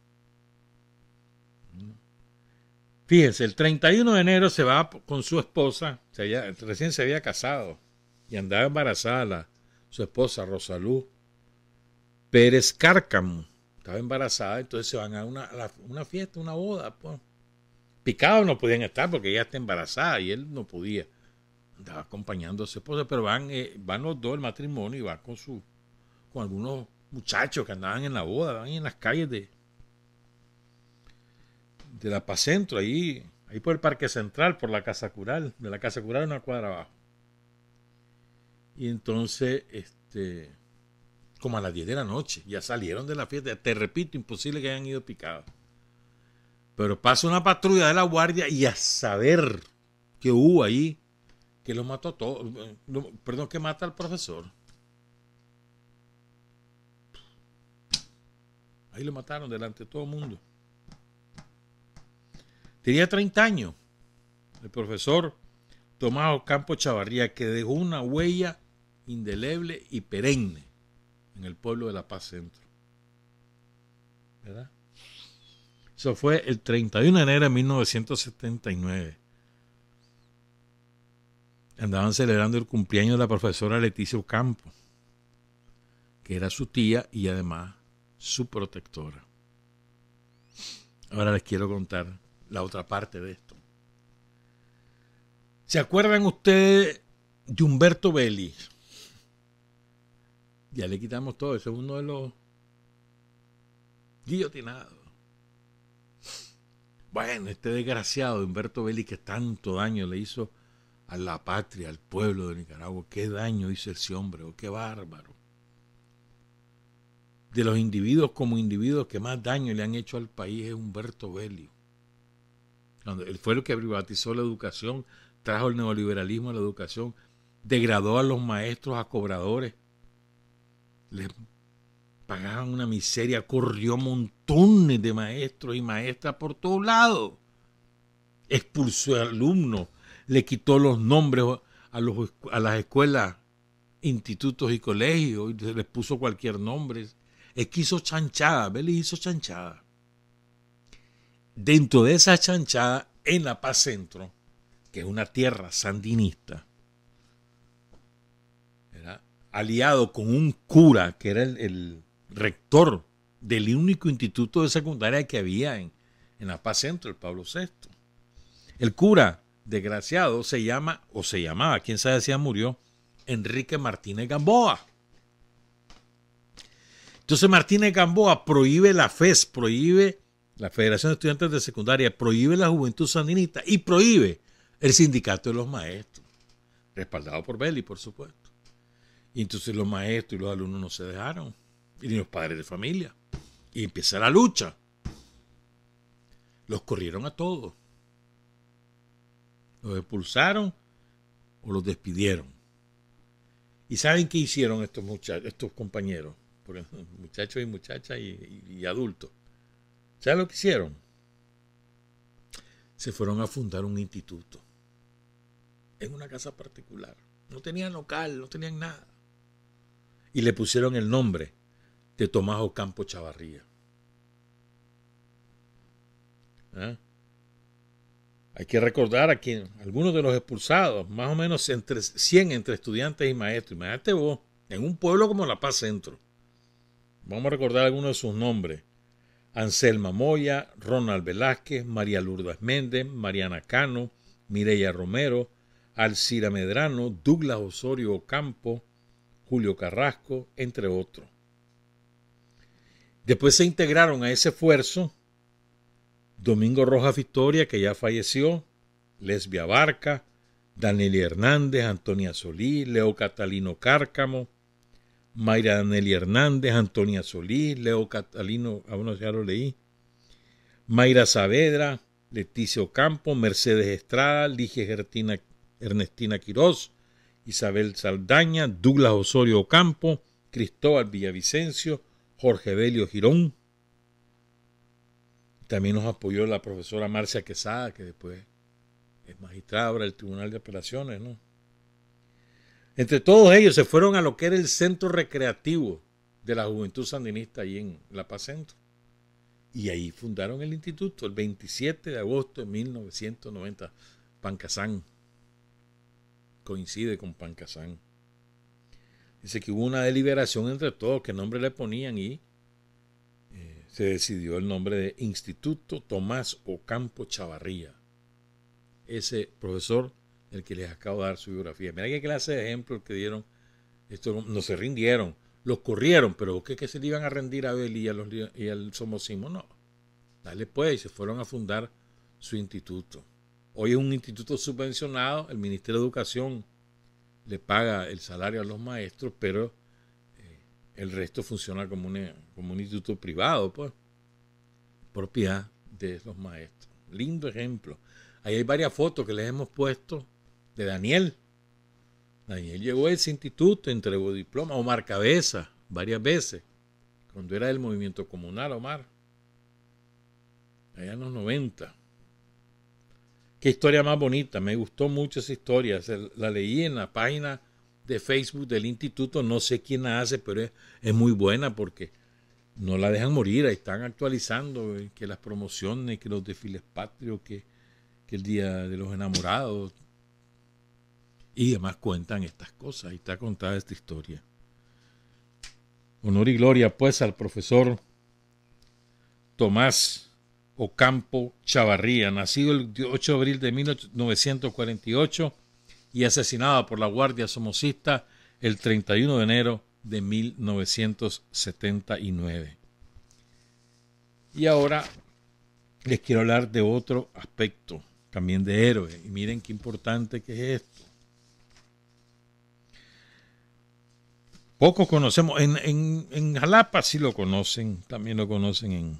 Fíjense, el 31 de enero se va con su esposa, recién se había casado y andaba embarazada su esposa Rosalú Pérez Cárcamo, estaba embarazada, entonces se van a una fiesta, una boda, pues. Picados no podían estar porque ella está embarazada y él no podía, andaba acompañando a su esposa, pero van los dos, el matrimonio, y va con algunos muchachos que andaban en la boda, van en las calles de la Paz Centro, ahí por el Parque Central, por la Casa Cural, de la Casa Cural una cuadra abajo. Y entonces, como a las 10 de la noche, ya salieron de la fiesta. Te repito, imposible que hayan ido picados. Pero pasa una patrulla de la guardia y a saber qué hubo ahí, que los mató a todos. Perdón, que mata al profesor. Ahí lo mataron delante de todo el mundo. Tenía 30 años, el profesor Tomás Ocampo Chavarría, que dejó una huella indeleble y perenne en el pueblo de La Paz Centro. ¿Verdad? Eso fue el 31 de enero de 1979. Andaban celebrando el cumpleaños de la profesora Leticia Ocampo, que era su tía y además su protectora. Ahora les quiero contar la otra parte de esto. ¿Se acuerdan ustedes de Humberto Belli? Ya le quitamos todo, ese es uno de los guillotinados. Bueno, este desgraciado de Humberto Belli, que tanto daño le hizo a la patria, al pueblo de Nicaragua, qué daño hizo ese hombre, oh, qué bárbaro. De los individuos como individuos que más daño le han hecho al país es Humberto Belli. Él fue el que privatizó la educación, trajo el neoliberalismo a la educación, degradó a los maestros a cobradores, les pagaban una miseria, corrió montones de maestros y maestras por todos lados, expulsó a alumnos, le quitó los nombres a las escuelas, institutos y colegios, y les puso cualquier nombre. Es que hizo chanchada, Belli hizo chanchada. Dentro de esa chanchada, en La Paz Centro, que es una tierra sandinista, era aliado con un cura que era el rector del único instituto de secundaria que había en La Paz Centro, el Pablo VI. El cura, desgraciado, se llamaba, quién sabe si ya murió, Enrique Martínez Gamboa. Entonces Martínez Gamboa prohíbe la FES, prohíbe la Federación de Estudiantes de Secundaria, prohíbe la Juventud Sandinista y prohíbe el Sindicato de los Maestros, respaldado por Belli, por supuesto. Y entonces los maestros y los alumnos no se dejaron, y ni los padres de familia. Y empieza la lucha. Los corrieron a todos. Los expulsaron o los despidieron. ¿Y saben qué hicieron estos compañeros? Porque muchachos y muchachas y adultos. ¿Saben lo que hicieron? Se fueron a fundar un instituto en una casa particular. No tenían local, no tenían nada. Y le pusieron el nombre de Tomás Ocampo Chavarría. ¿Ah? Hay que recordar a quien algunos de los expulsados, más o menos 100 entre estudiantes y maestros. Imagínate vos, en un pueblo como La Paz Centro. Vamos a recordar algunos de sus nombres. Anselma Moya, Ronald Velázquez, María Lourdes Méndez, Mariana Cano, Mireya Romero, Alcira Medrano, Douglas Osorio Ocampo, Julio Carrasco, entre otros. Después se integraron a ese esfuerzo Domingo Rojas Victoria, que ya falleció, Lesbia Barca, Danelia Hernández, Antonia Solís, Leo Catalino Cárcamo, Mayra Danelia Hernández, Antonia Solís, Leo Catalino, ya lo leí, Mayra Saavedra, Leticia Ocampo, Mercedes Estrada, Ligia Ernestina Quirós, Isabel Saldaña, Douglas Osorio Ocampo, Cristóbal Villavicencio, Jorge Belio Girón. También nos apoyó la profesora Marcia Quesada, que después es magistrada ahora del Tribunal de Apelaciones, ¿no? Entre todos ellos se fueron a lo que era el centro recreativo de la Juventud Sandinista allí en La Paz Centro. Y ahí fundaron el instituto el 27 de agosto de 1990. Pancasán. Coincide con Pancasán. Dice que hubo una deliberación entre todos qué nombre le ponían y se decidió el nombre de Instituto Tomás Ocampo Chavarría. Ese profesor, el que les acabo de dar su biografía. Mira qué clase de ejemplo que dieron. Esto no se rindieron, los corrieron, pero ¿qué se le iban a rendir a Abel y al Somocismo? No. Dale pues, y se fueron a fundar su instituto. Hoy es un instituto subvencionado, el Ministerio de Educación le paga el salario a los maestros, pero el resto funciona como un instituto privado, pues, propiedad de los maestros. Lindo ejemplo. Ahí hay varias fotos que les hemos puesto de Daniel. Daniel llegó a ese instituto, entregó diploma. Omar Cabeza, varias veces, cuando era del movimiento comunal, Omar, allá en los 90. Qué historia más bonita, me gustó mucho esa historia. La leí en la página de Facebook del instituto, no sé quién la hace, pero es muy buena porque no la dejan morir, ahí están actualizando que las promociones, que los desfiles patrios, que el Día de los Enamorados, y además cuentan estas cosas, ahí está contada esta historia. Honor y gloria pues al profesor Tomás Ocampo Chavarría, nacido el 8 de abril de 1948 y asesinado por la Guardia Somocista el 31 de enero de 1979. Y ahora les quiero hablar de otro aspecto, también de héroe, y miren qué importante que es esto. Pocos conocemos, en Jalapa sí lo conocen, también lo conocen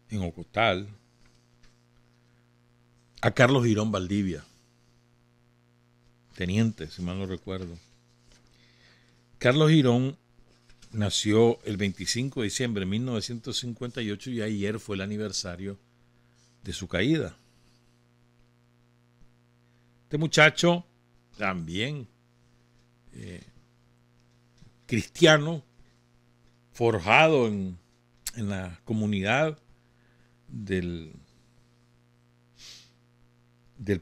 en Ocotal, a Carlos Girón Valdivia, teniente, si mal no recuerdo. Carlos Girón nació el 25 de diciembre de 1958 y ayer fue el aniversario de su caída. Este muchacho también cristiano, forjado en la comunidad del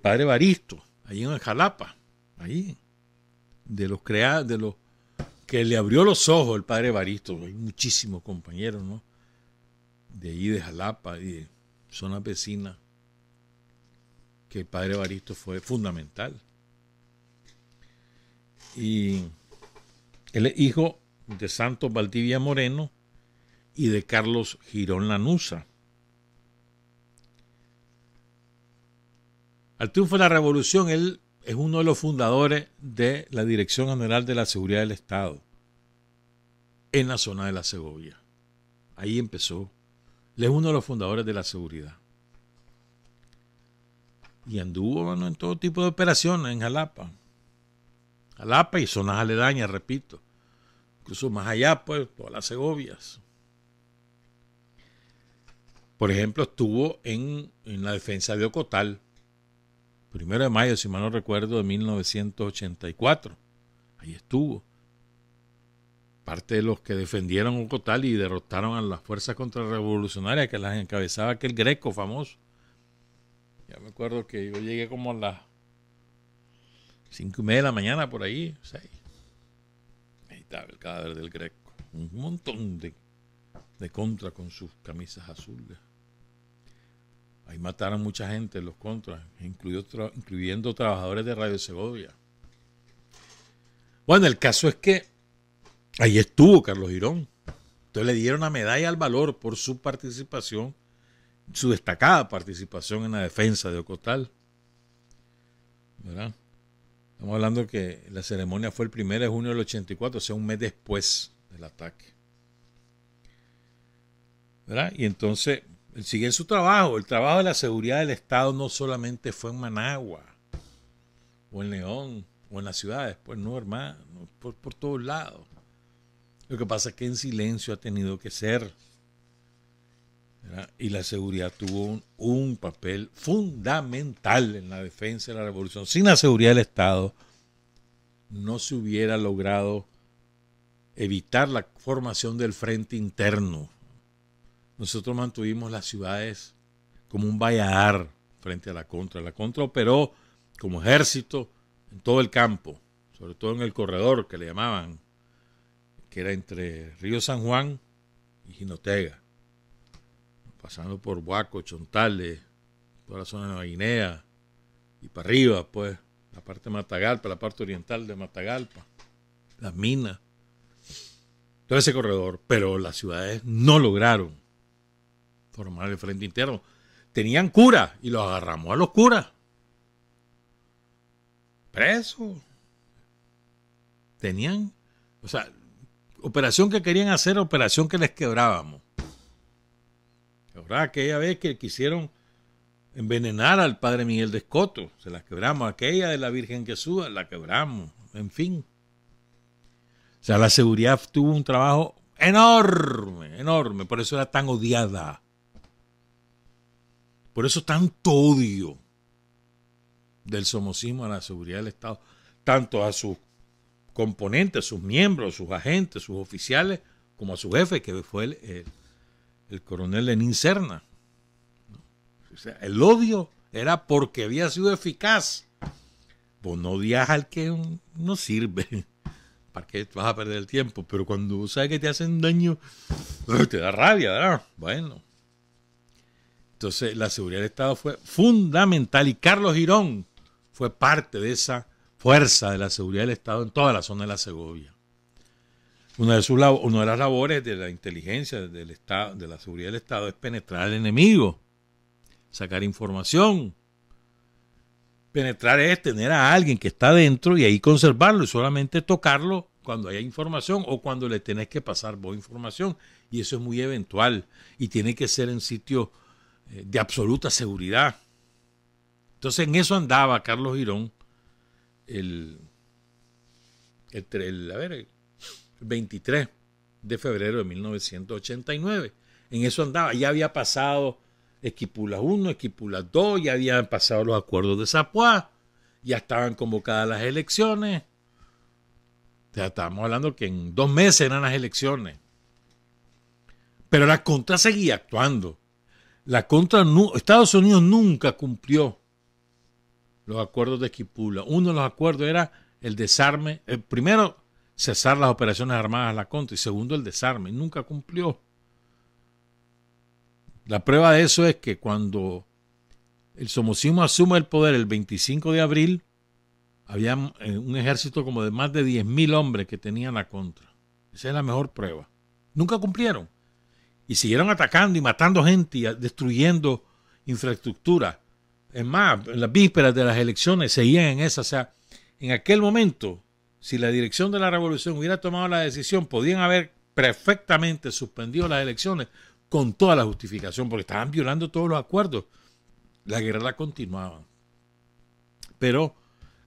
padre Evaristo, ahí en Jalapa, ahí, de los que le abrió los ojos el padre Evaristo. Hay muchísimos compañeros, ¿no?, de ahí de Jalapa y de zonas vecinas, que el padre Evaristo fue fundamental. Y él es hijo de Santos Valdivia Moreno y de Carlos Girón Lanuza. Al triunfo de la revolución, él es uno de los fundadores de la Dirección General de la Seguridad del Estado en la zona de la Segovia. Ahí empezó. Él es uno de los fundadores de la seguridad. Y anduvo, bueno, en todo tipo de operaciones en Jalapa. Jalapa y zonas aledañas, repito. Incluso más allá, pues, todas las Segovias. Por ejemplo, estuvo en la defensa de Ocotal, 1 de mayo, si mal no recuerdo, de 1984. Ahí estuvo. Parte de los que defendieron Ocotal y derrotaron a las fuerzas contrarrevolucionarias que las encabezaba aquel Greco famoso. Ya me acuerdo que yo llegué como a las 5:30 de la mañana, por ahí, 6. Ahí estaba el cadáver del Greco. Un montón de contra con sus camisas azules. Ahí mataron mucha gente los contras, incluyendo trabajadores de Radio Segovia. Bueno, el caso es que ahí estuvo Carlos Girón. Entonces le dieron una medalla al valor por su participación, su destacada participación en la defensa de Ocotal. ¿Verdad? Estamos hablando que la ceremonia fue el 1 de junio del 84, o sea, un mes después del ataque. ¿Verdad? Y entonces, él sigue en su trabajo. El trabajo de la seguridad del Estado no solamente fue en Managua, o en León, o en las ciudades. Pues no, hermano, por todos lados. Lo que pasa es que en silencio ha tenido que ser. ¿Verdad? Y la seguridad tuvo un papel fundamental en la defensa de la revolución. Sin la seguridad del Estado no se hubiera logrado evitar la formación del frente interno. Nosotros mantuvimos las ciudades como un valladar frente a la contra. La contra operó como ejército en todo el campo, sobre todo en el corredor que le llamaban, que era entre Río San Juan y Jinotega, pasando por Huaco, Chontales, toda la zona de Nueva Guinea, y para arriba, pues, la parte de Matagalpa, la parte oriental de Matagalpa, las minas, todo ese corredor. Pero las ciudades no lograron formar el frente interno. Tenían curas y los agarramos a los curas. Presos. Tenían, o sea, operación que querían hacer, operación que les quebrábamos. Ahora, aquella vez que quisieron envenenar al padre Miguel de Escoto, se la quebramos. Aquella de la Virgen Jesús, la quebramos. En fin. O sea, la seguridad tuvo un trabajo enorme, enorme. Por eso era tan odiada. Por eso tanto odio del somocismo a la seguridad del Estado, tanto a sus componentes, sus miembros, sus agentes, sus oficiales, como a su jefe, que fue el coronel Lenín Serna. O sea, el odio era porque había sido eficaz. Vos no odias al que no sirve. ¿Para qué vas a perder el tiempo? Pero cuando sabes que te hacen daño, te da rabia, ¿verdad? Bueno. Entonces, la seguridad del Estado fue fundamental y Carlos Girón fue parte de esa fuerza de la seguridad del Estado en toda la zona de la Segovia. Una de las labores de la inteligencia del Estado, de la seguridad del Estado, es penetrar al enemigo, sacar información. Penetrar es tener a alguien que está dentro y ahí conservarlo y solamente tocarlo cuando haya información o cuando le tenés que pasar vos información. Y eso es muy eventual y tiene que ser en sitio de absoluta seguridad. Entonces en eso andaba Carlos Girón el 23 de febrero de 1989. En eso andaba. Ya había pasado Esquipulas 1, Esquipulas 2, ya habían pasado los acuerdos de Zapuá, ya estaban convocadas las elecciones. O sea, estábamos hablando que en 2 meses eran las elecciones. Pero la contra seguía actuando. La contra, Estados Unidos nunca cumplió los acuerdos de Esquipulas. Uno de los acuerdos era el desarme. Primero, cesar las operaciones armadas a la contra y segundo, el desarme. Nunca cumplió. La prueba de eso es que cuando el somocismo asume el poder el 25 de abril, había un ejército como de más de 10.000 hombres que tenían la contra. Esa es la mejor prueba. Nunca cumplieron. Y siguieron atacando y matando gente y destruyendo infraestructura. Es más, en las vísperas de las elecciones seguían en esa. O sea, en aquel momento, si la dirección de la revolución hubiera tomado la decisión, podían haber perfectamente suspendido las elecciones con toda la justificación, porque estaban violando todos los acuerdos. La guerra la continuaban. Pero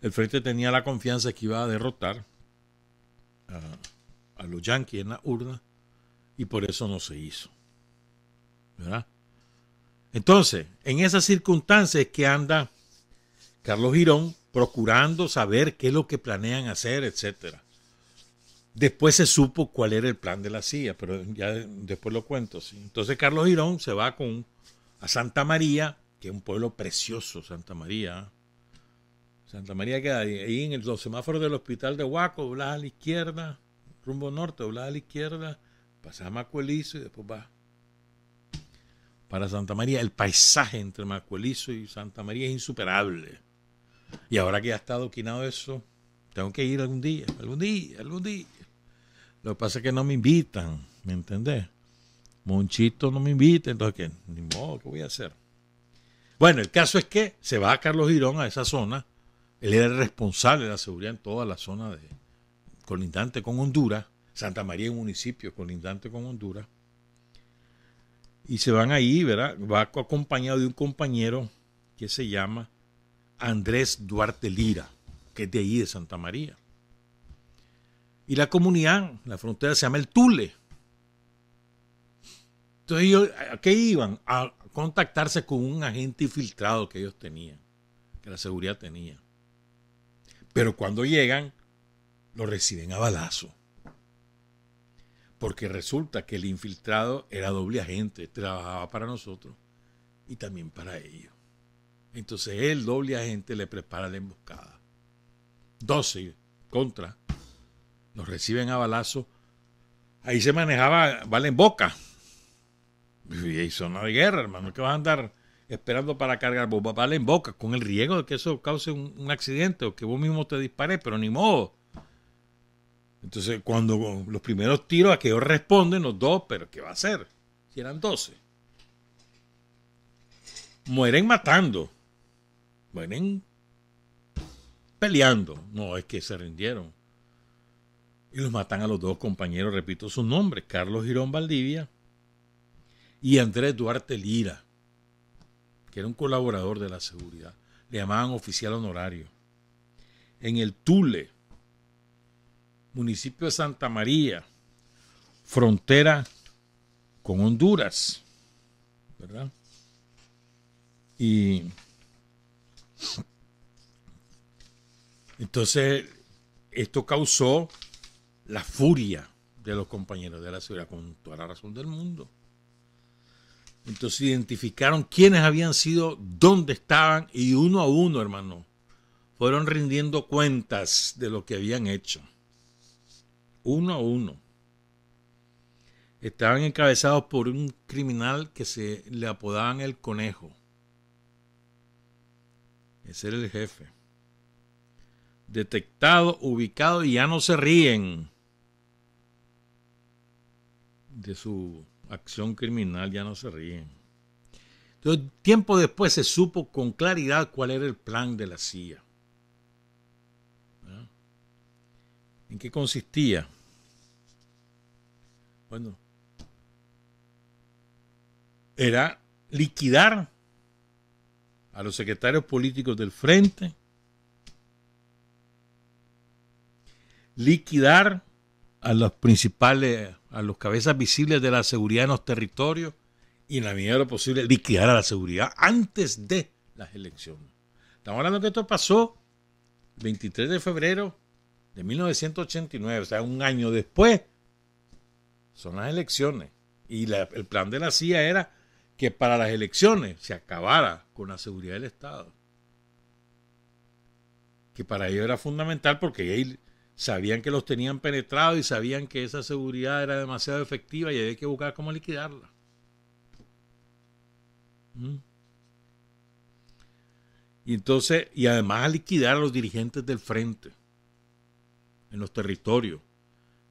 el frente tenía la confianza que iba a derrotar a los yanquis en la urna y por eso no se hizo. ¿Verdad? Entonces, en esas circunstancias es que anda Carlos Girón procurando saber qué es lo que planean hacer, etcétera. Después se supo cuál era el plan de la CIA, pero ya después lo cuento. ¿Sí? Entonces Carlos Girón se va a Santa María, que es un pueblo precioso, Santa María. Santa María queda ahí en los semáforos del hospital de Huaco, doblas a la izquierda, rumbo norte, doblas a la izquierda, pasas a Macuelizo y después vas para Santa María. El paisaje entre Macuelizo y Santa María es insuperable. Y ahora que ya está adoquinado eso, tengo que ir algún día. Lo que pasa es que no me invitan, ¿me entendés? Monchito no me invita, entonces ¿qué? Ni modo, ¿qué voy a hacer? Bueno, el caso es que se va a Carlos Girón a esa zona. Él era el responsable de la seguridad en toda la zona colindante con Honduras. Santa María es un municipio colindante con Honduras. Y se van ahí, ¿verdad? Va acompañado de un compañero que se llama Andrés Duarte Lira, que es de ahí de Santa María. Y la comunidad, la frontera se llama el Tule. Entonces ellos, ¿a qué iban? A contactarse con un agente infiltrado que ellos tenían, que la seguridad tenía. Pero cuando llegan, lo reciben a balazo. Porque resulta que el infiltrado era doble agente, trabajaba para nosotros y también para ellos. Entonces el doble agente le prepara la emboscada. 12 contra, los reciben a balazo. Ahí se manejaba bala en boca. Y zona de guerra, hermano, que vas a andar esperando para cargar bombas, bala en boca, con el riesgo de que eso cause un accidente o que vos mismo te dispares, pero ni modo. Entonces, cuando los primeros tiros a que ellos responden, los dos, pero ¿qué va a hacer? Si eran 12. Mueren matando. Mueren peleando. No, es que se rindieron. Y los matan a los dos compañeros, repito sus nombres, Carlos Girón Valdivia y Andrés Duarte Lira, que era un colaborador de la seguridad. Le llamaban oficial honorario. En el Tule, municipio de Santa María, frontera con Honduras, ¿verdad? Y entonces esto causó la furia de los compañeros de la seguridad, con toda la razón del mundo. Entonces identificaron quiénes habían sido, dónde estaban, y uno a uno, hermano, fueron rindiendo cuentas de lo que habían hecho. Uno a uno. Estaban encabezados por un criminal que se le apodaban el Conejo. Ese era el jefe. Detectado, ubicado, y ya no se ríen de su acción criminal, ya no se ríen. Entonces, tiempo después se supo con claridad cuál era el plan de la CIA. ¿verdad? ¿En qué consistía? Bueno, era liquidar a los secretarios políticos del frente, liquidar a los principales, a los cabezas visibles de la seguridad en los territorios y en la medida de lo posible liquidar a la seguridad antes de las elecciones. Estamos hablando que esto pasó el 23 de febrero de 1989, o sea, un año después son las elecciones. Y el plan de la CIA era que para las elecciones se acabara con la seguridad del Estado. Que para ellos era fundamental porque ellos sabían que los tenían penetrados y sabían que esa seguridad era demasiado efectiva y había que buscar cómo liquidarla. Y entonces, y además a liquidar a los dirigentes del frente en los territorios,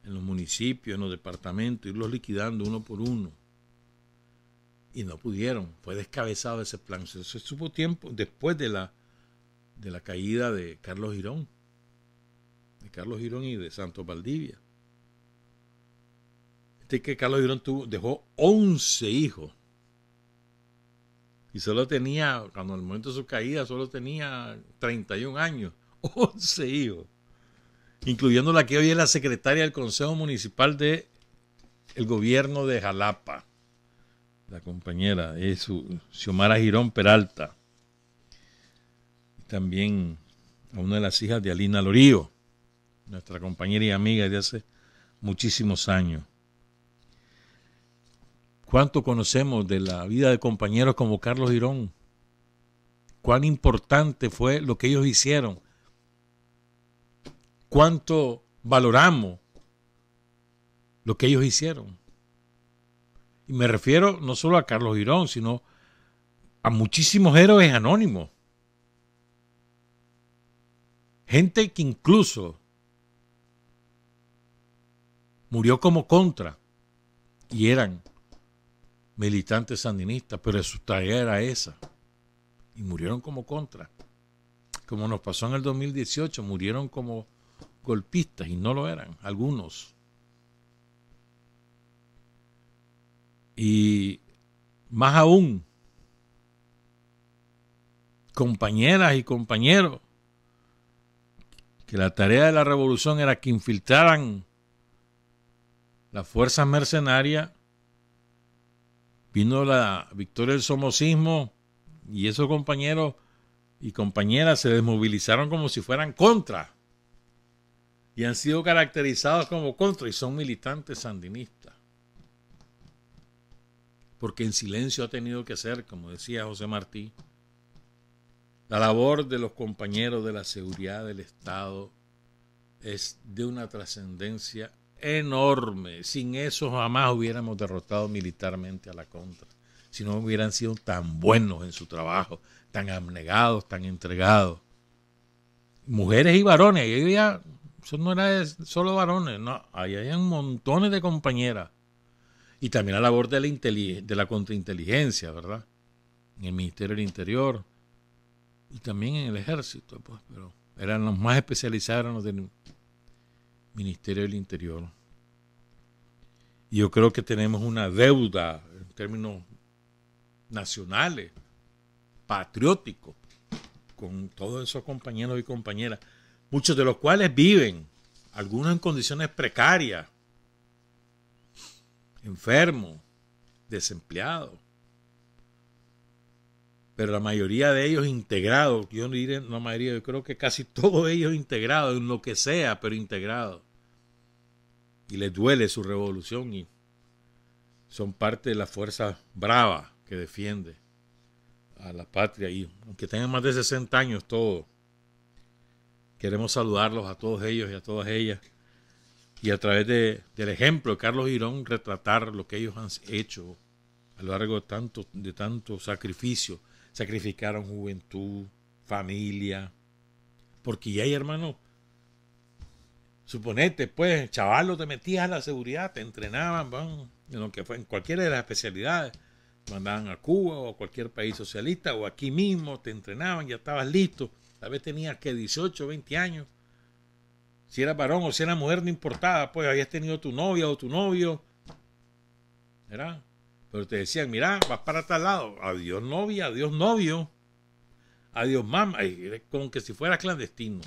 en los municipios, en los departamentos, irlos liquidando uno por uno. Y no pudieron, fue descabezado ese plan. Se supo tiempo después de la caída de Carlos Girón. De Carlos Girón y de Santos Valdivia. Que Carlos Girón dejó 11 hijos. Y solo tenía, cuando en el momento de su caída, solo tenía 31 años. 11 hijos. Incluyendo la que hoy es la secretaria del Consejo Municipal del gobierno de Jalapa. La compañera es Xiomara Girón Peralta. También a una de las hijas de Alina Lorío, nuestra compañera y amiga de hace muchísimos años. ¿Cuánto conocemos de la vida de compañeros como Carlos Girón? ¿Cuán importante fue lo que ellos hicieron? ¿Cuánto valoramos lo que ellos hicieron? Y me refiero no solo a Carlos Girón, sino a muchísimos héroes anónimos. Gente que incluso murió como contra y eran militantes sandinistas, pero su tarea era esa. Y murieron como contra. Como nos pasó en el 2018, murieron como golpistas y no lo eran, algunos. Y más aún, compañeras y compañeros, que la tarea de la revolución era que infiltraran las fuerzas mercenarias. Vino la victoria del somocismo y esos compañeros y compañeras se desmovilizaron como si fueran contra y han sido caracterizados como contra y son militantes sandinistas. Porque en silencio ha tenido que ser, como decía José Martí, la labor de los compañeros de la seguridad del Estado es de una trascendencia enorme. Sin eso jamás hubiéramos derrotado militarmente a la contra. Si no hubieran sido tan buenos en su trabajo, tan abnegados, tan entregados. Mujeres y varones. Eso no era solo varones, no. Ahí hay montones de compañeras. Y también la labor de la contrainteligencia, ¿verdad? En el Ministerio del Interior. Y también en el Ejército, pues, pero eran los más especializados, los del Ministerio del Interior. Y yo creo que tenemos una deuda en términos nacionales, patrióticos, con todos esos compañeros y compañeras, muchos de los cuales viven, algunos en condiciones precarias, enfermos, desempleados, pero la mayoría de ellos integrados. Yo no diré la mayoría, yo creo que casi todos ellos integrados en lo que sea, pero integrados. Y les duele su revolución y son parte de la fuerza brava que defiende a la patria. Y aunque tengan más de 60 años todos, queremos saludarlos a todos ellos y a todas ellas. Y a través del ejemplo de Carlos Girón, retratar lo que ellos han hecho a lo largo de tanto sacrificio. Sacrificaron juventud, familia. Porque ya hay, hermano, suponete, pues, chavalo, te metías a la seguridad, te entrenaban, en lo que fue, en cualquiera de las especialidades. Mandaban a Cuba o a cualquier país socialista o aquí mismo, te entrenaban, ya estabas listo. Tal vez tenías que 18, 20 años. Si eras varón o si eras mujer, no importaba, pues habías tenido tu novia o tu novio. ¿Verdad? Pero te decían, mira, vas para tal lado. Adiós novia, adiós novio. Adiós mamá. Como que si fueras clandestino.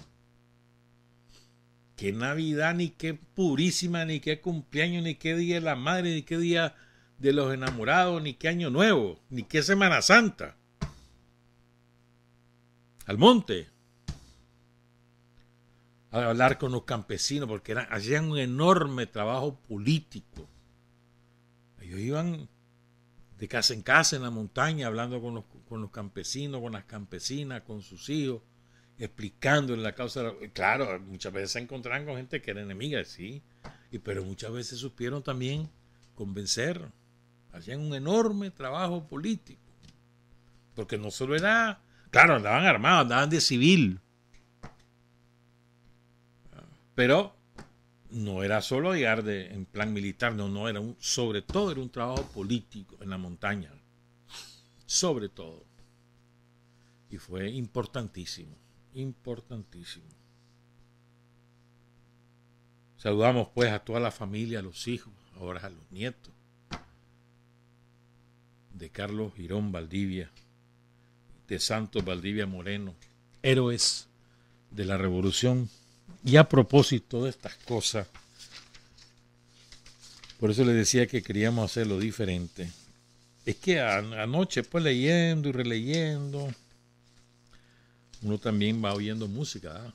Qué Navidad, ni qué Purísima, ni qué cumpleaños, ni qué Día de la Madre, ni qué Día de los Enamorados, ni qué Año Nuevo, ni qué Semana Santa. Al monte. A hablar con los campesinos, porque hacían un enorme trabajo político. Ellos iban de casa en la montaña, hablando con los campesinos, con las campesinas, con sus hijos, explicándoles la causa. Claro, muchas veces se encontraban con gente que era enemiga, sí, pero muchas veces supieron también convencer. Hacían un enorme trabajo político. Porque no solo era, claro, andaban armados, andaban de civil. Pero no era solo llegar en plan militar, no, era sobre todo era un trabajo político en la montaña, sobre todo. Y fue importantísimo, importantísimo. Saludamos pues a toda la familia, a los hijos, ahora a los nietos de Carlos Girón Valdivia, de Santos Valdivia Moreno, héroes de la revolución. Y a propósito de estas cosas, por eso les decía que queríamos hacerlo diferente. Es que anoche, pues leyendo y releyendo, uno también va oyendo música, ¿eh?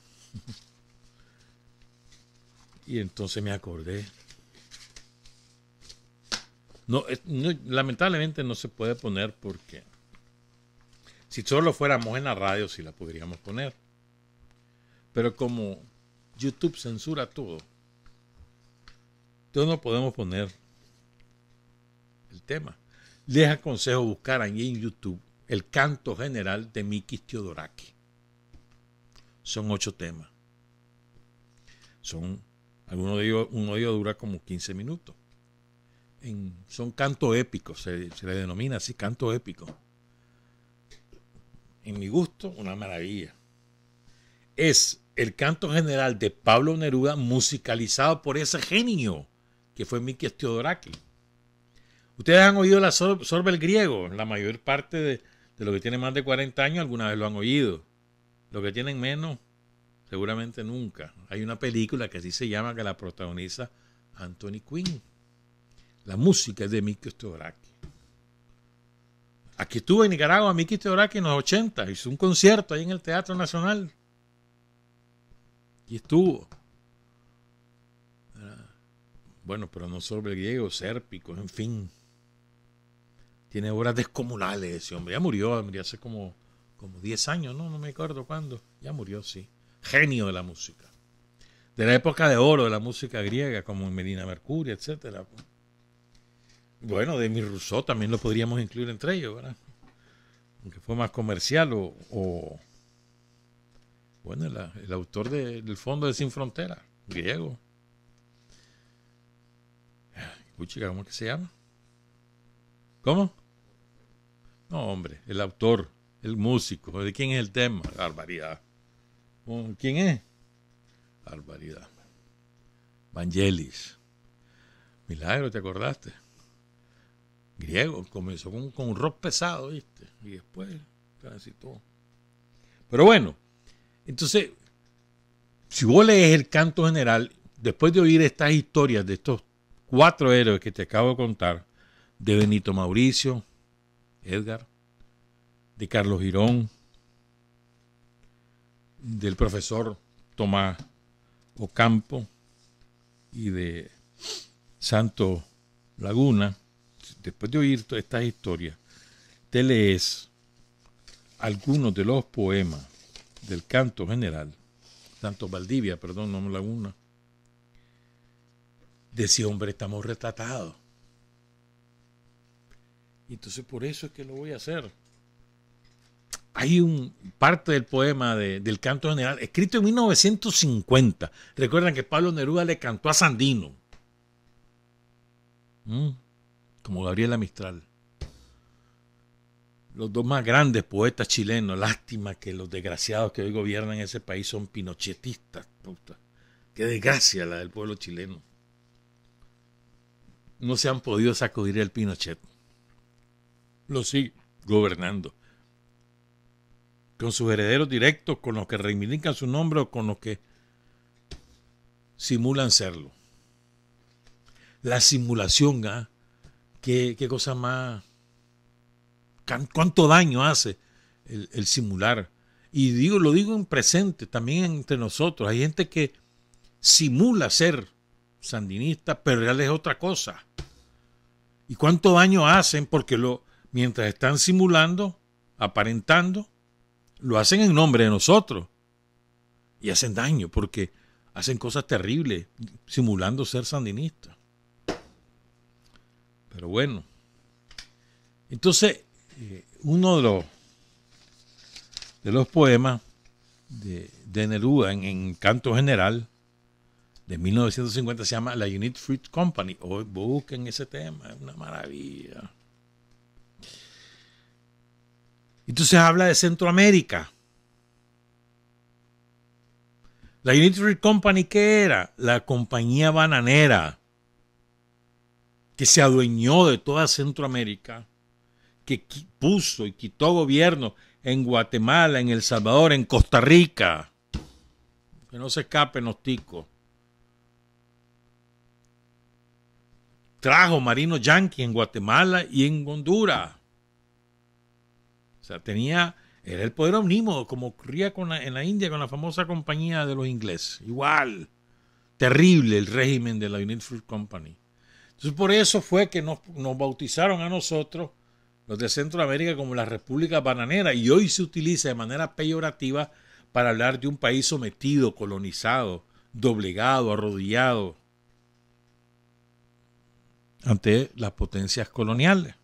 Y entonces me acordé. No, lamentablemente no se puede poner porque si solo fuéramos en la radio sí la podríamos poner. Pero como YouTube censura todo, entonces no podemos poner el tema. Les aconsejo buscar allí en YouTube el canto general de Mikis Theodorakis. Son 8 temas. Uno de ellos dura como 15 minutos. Son cantos épicos, se le denomina así, canto épico. En mi gusto, una maravilla. Es el canto general de Pablo Neruda musicalizado por ese genio que fue Mikis Theodorakis. Ustedes han oído la sorba el griego. La mayor parte de los que tienen más de 40 años alguna vez lo han oído. Los que tienen menos, seguramente nunca. Hay una película que así se llama, que la protagoniza Anthony Quinn. La música es de Mikis Theodorakis. Aquí estuvo en Nicaragua Mikis Theodorakis en los 80. Hizo un concierto ahí en el Teatro Nacional. Y estuvo. Bueno, pero no solo el griego, Sérpico, en fin. Tiene obras descomunales ese hombre. Ya murió hace como 10 años, ¿no? No me acuerdo cuándo. Ya murió, sí. Genio de la música. De la época de oro de la música griega, como en Medina Mercurio, etcétera. Bueno, de Émile Rousseau también lo podríamos incluir entre ellos, ¿verdad? Aunque fue más comercial bueno, el autor del Fondo de Sin Fronteras, griego. Puchica, ¿cómo es que se llama? ¿Cómo? No, hombre, el autor, el músico. ¿De quién es el tema? Barbaridad. ¿Quién es? Barbaridad. Vangelis. Milagro, ¿te acordaste? Griego, comenzó con un rock pesado, ¿viste? Y después transitó. Pero bueno, entonces, si vos lees el canto general, después de oír estas historias de estos 4 héroes que te acabo de contar, de Benito Mauricio, Edgar, de Carlos Girón, del profesor Tomás Ocampo y de Santos Laguna, después de oír todas estas historias, te lees algunos de los poemas del canto general, Santos Valdivia, perdón, no Laguna, de ese hombre estamos retratados. Y entonces por eso es que lo voy a hacer. Hay parte del poema del canto general, escrito en 1950. Recuerdan que Pablo Neruda le cantó a Sandino. Como Gabriela Mistral. Los 2 más grandes poetas chilenos. Lástima que los desgraciados que hoy gobiernan ese país son pinochetistas. Puta. Qué desgracia la del pueblo chileno. No se han podido sacudir el Pinochet. Lo sigue gobernando. Con sus herederos directos, con los que reivindican su nombre o con los que simulan serlo. La simulación, ¿ah? ¿Qué cosa más? ¿Cuánto daño hace el simular? Y lo digo en presente, también entre nosotros. Hay gente que simula ser sandinista, pero real es otra cosa. ¿Y cuánto daño hacen? Porque mientras están simulando, aparentando, lo hacen en nombre de nosotros. Y hacen daño porque hacen cosas terribles simulando ser sandinistas. Pero bueno. Entonces, uno de los poemas de Neruda en canto general de 1950 se llama La United Fruit Company. Hoy busquen ese tema, es una maravilla. Entonces habla de Centroamérica. La United Fruit Company, ¿qué era? La compañía bananera que se adueñó de toda Centroamérica, que puso y quitó gobierno en Guatemala, en El Salvador, en Costa Rica. Que no se escapen los ticos. Trajo marinos yanquis en Guatemala y en Honduras. O sea, era el poder omnímodo, como ocurría en la India con la famosa compañía de los ingleses. Igual, terrible el régimen de la United Fruit Company. Entonces, por eso fue que nos bautizaron a nosotros, los de Centroamérica, como la República Bananera. Y hoy se utiliza de manera peyorativa para hablar de un país sometido, colonizado, doblegado, arrodillado ante las potencias coloniales.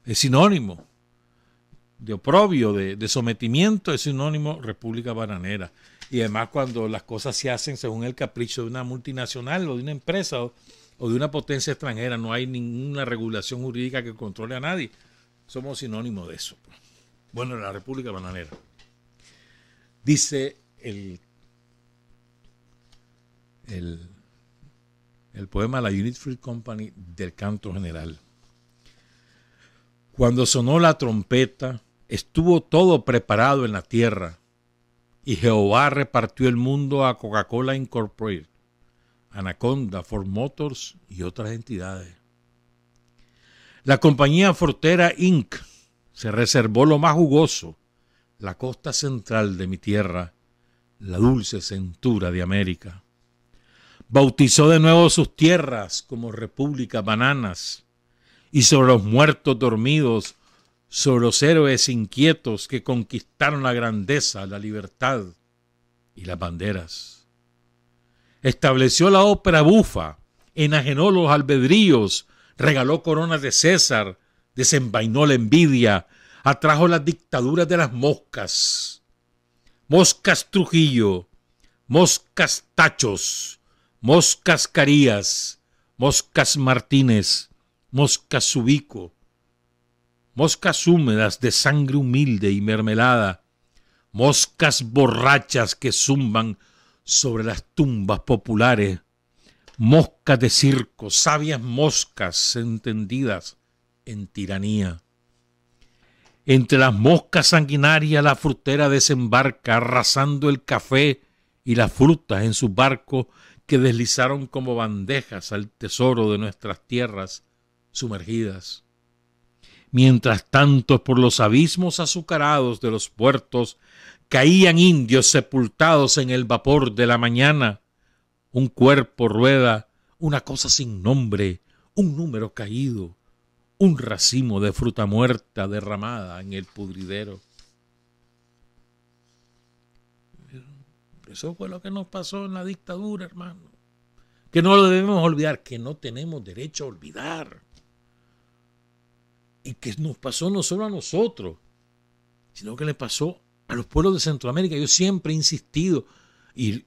Es sinónimo de oprobio, de sometimiento, es sinónimo república bananera. Y además cuando las cosas se hacen según el capricho de una multinacional o de una empresa o de una potencia extranjera, no hay ninguna regulación jurídica que controle a nadie. Somos sinónimos de eso. Bueno, la república bananera. Dice el poema La Unit Fruit Company del canto general. Cuando sonó la trompeta, estuvo todo preparado en la tierra y Jehová repartió el mundo a Coca-Cola Incorporated, Anaconda, Ford Motors y otras entidades. La compañía Fortera Inc. se reservó lo más jugoso, la costa central de mi tierra, la dulce centura de América. Bautizó de nuevo sus tierras como República Bananas, y sobre los muertos dormidos, sobre los héroes inquietos que conquistaron la grandeza, la libertad y las banderas. Estableció la ópera bufa, enajenó los albedríos, regaló coronas de César, desenvainó la envidia, atrajo las dictaduras de las moscas. Moscas Trujillo, moscas Tachos, moscas Carías, moscas Martínez, moscas Ubico, moscas húmedas de sangre humilde y mermelada, moscas borrachas que zumban sobre las tumbas populares, moscas de circo, sabias moscas entendidas en tiranía. Entre las moscas sanguinarias la frutera desembarca, arrasando el café y las frutas en sus barcos que deslizaron como bandejas al tesoro de nuestras tierras sumergidas. Mientras tanto, por los abismos azucarados de los puertos caían indios sepultados en el vapor de la mañana. Un cuerpo rueda, una cosa sin nombre, un número caído, un racimo de fruta muerta derramada en el pudridero. Eso fue lo que nos pasó en la dictadura, hermano. Que no lo debemos olvidar, que no tenemos derecho a olvidar. Y que nos pasó no solo a nosotros, sino que le pasó a los pueblos de Centroamérica. Yo siempre he insistido, y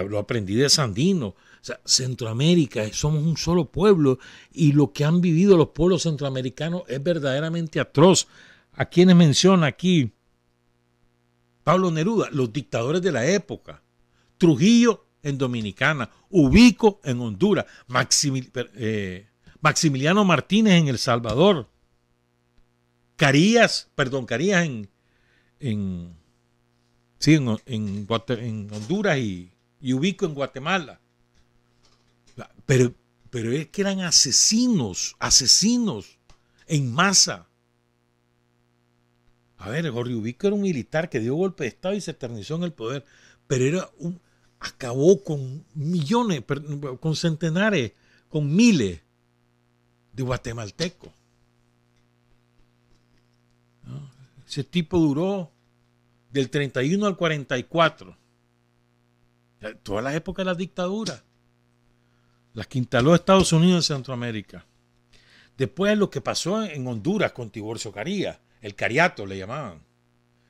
lo aprendí de Sandino. O sea, Centroamérica, somos un solo pueblo, y lo que han vivido los pueblos centroamericanos es verdaderamente atroz. ¿A quienes menciona aquí Pablo Neruda? Los dictadores de la época. Trujillo en Dominicana, Ubico en Honduras, Maximiliano Martínez en El Salvador, Carías en Honduras y Ubico en Guatemala. Pero es que eran asesinos en masa. A ver, Jorge Ubico era un militar que dio golpe de Estado y se eternizó en el poder, pero acabó con millones, con centenares, con miles de guatemaltecos. ¿No? Ese tipo duró del 31 al 44. Todas las épocas de la dictadura. Las que instaló Estados Unidos en Centroamérica. Después lo que pasó en Honduras con Tiburcio Carías, el Cariato le llamaban.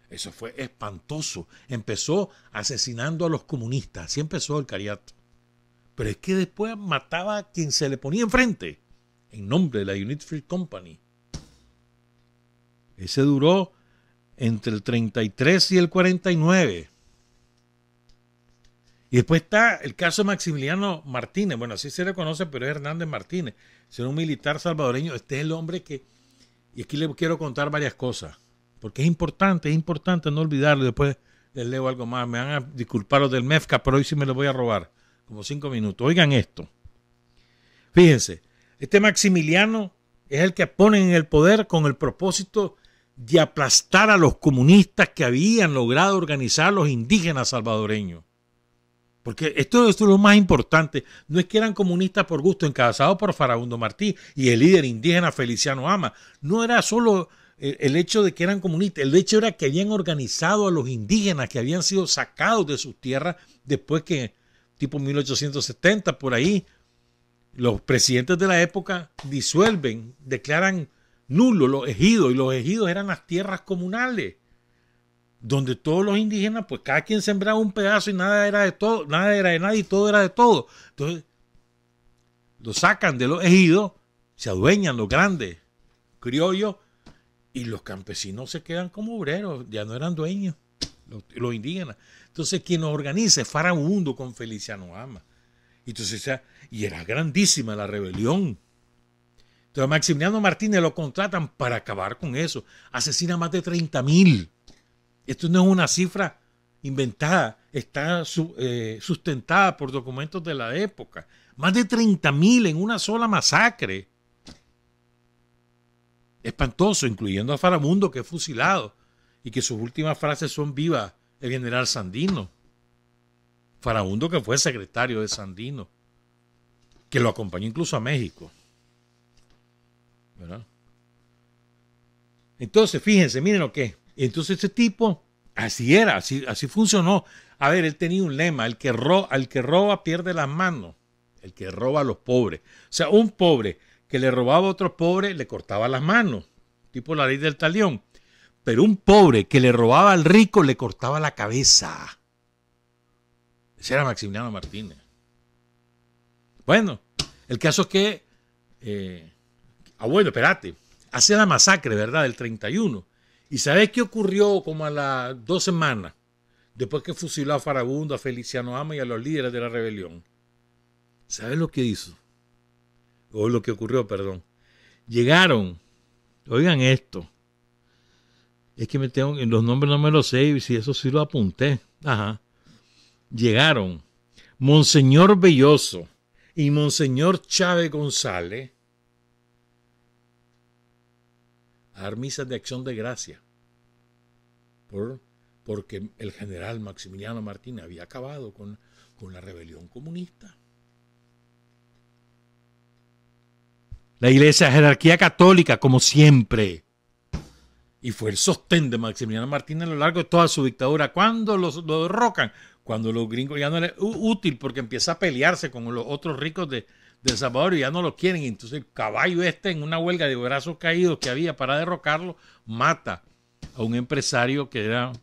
Eso fue espantoso. Empezó asesinando a los comunistas. Así empezó el Cariato. Pero es que después mataba a quien se le ponía enfrente en nombre de la Unit Fruit Company. Ese duró entre el 33 y el 49. Y después está el caso de Maximiliano Martínez. Bueno, así se le conoce, pero es Hernández Martínez. Era un militar salvadoreño. Este es el hombre que... Y aquí le quiero contar varias cosas. Porque es importante no olvidarlo. Después les leo algo más. Me van a disculpar los del MEFCA, pero hoy sí me lo voy a robar. Como 5 minutos. Oigan esto. Fíjense. Este Maximiliano es el que ponen en el poder con el propósito de aplastar a los comunistas que habían logrado organizar a los indígenas salvadoreños. Porque esto es lo más importante. No es que eran comunistas por gusto, encabezados por Farabundo Martí y el líder indígena Feliciano Ama. No era solo el hecho de que eran comunistas. El hecho era que habían organizado a los indígenas que habían sido sacados de sus tierras después que, tipo 1870, por ahí, los presidentes de la época disuelven, declaran nulos los ejidos, y los ejidos eran las tierras comunales, donde todos los indígenas, pues cada quien sembraba un pedazo y nada era de todo, nada era de nadie y todo era de todo. Entonces, lo sacan de los ejidos, se adueñan los grandes criollos y los campesinos se quedan como obreros, ya no eran dueños, los indígenas. Entonces, quien nos organiza es Farabundo con Feliciano Ama. Entonces, y era grandísima la rebelión. Entonces, a Maximiliano Martínez lo contratan para acabar con eso. Asesina más de 30.000. Esto no es una cifra inventada, está sustentada por documentos de la época. Más de 30.000 en una sola masacre. Espantoso, incluyendo a Farabundo, que es fusilado y que sus últimas frases son viva el general Sandino. Farabundo, que fue secretario de Sandino, que lo acompañó incluso a México, ¿verdad? Entonces, fíjense, miren lo que es. Entonces ese tipo, así era, así funcionó. A ver, él tenía un lema: al que roba pierde las manos, el que roba a los pobres. O sea, un pobre que le robaba a otro pobre le cortaba las manos, tipo la ley del talión. Pero un pobre que le robaba al rico le cortaba la cabeza. Ese era Maximiliano Martínez. Bueno, el caso es que, bueno, espérate, hace la masacre, ¿verdad?, del 31. ¿Y sabes qué ocurrió como a las 2 semanas? Después que fusiló a Farabundo, a Feliciano Ama y a los líderes de la rebelión. ¿Sabes lo que hizo? O lo que ocurrió, perdón. Llegaron, oigan esto. Es que los nombres no me los sé, y si eso sí lo apunté. Ajá. Llegaron Monseñor Belloso y Monseñor Chávez González a dar misas de acción de gracia porque el general Maximiliano Martínez había acabado con la rebelión comunista. La iglesia, jerarquía católica, como siempre, y fue el sostén de Maximiliano Martínez a lo largo de toda su dictadura. ¿Cuándo lo derrocan? Cuando los gringos ya no les útil, porque empieza a pelearse con los otros ricos de El Salvador y ya no lo quieren. Y entonces el caballo en una huelga de brazos caídos que había para derrocarlo, mata a un empresario que era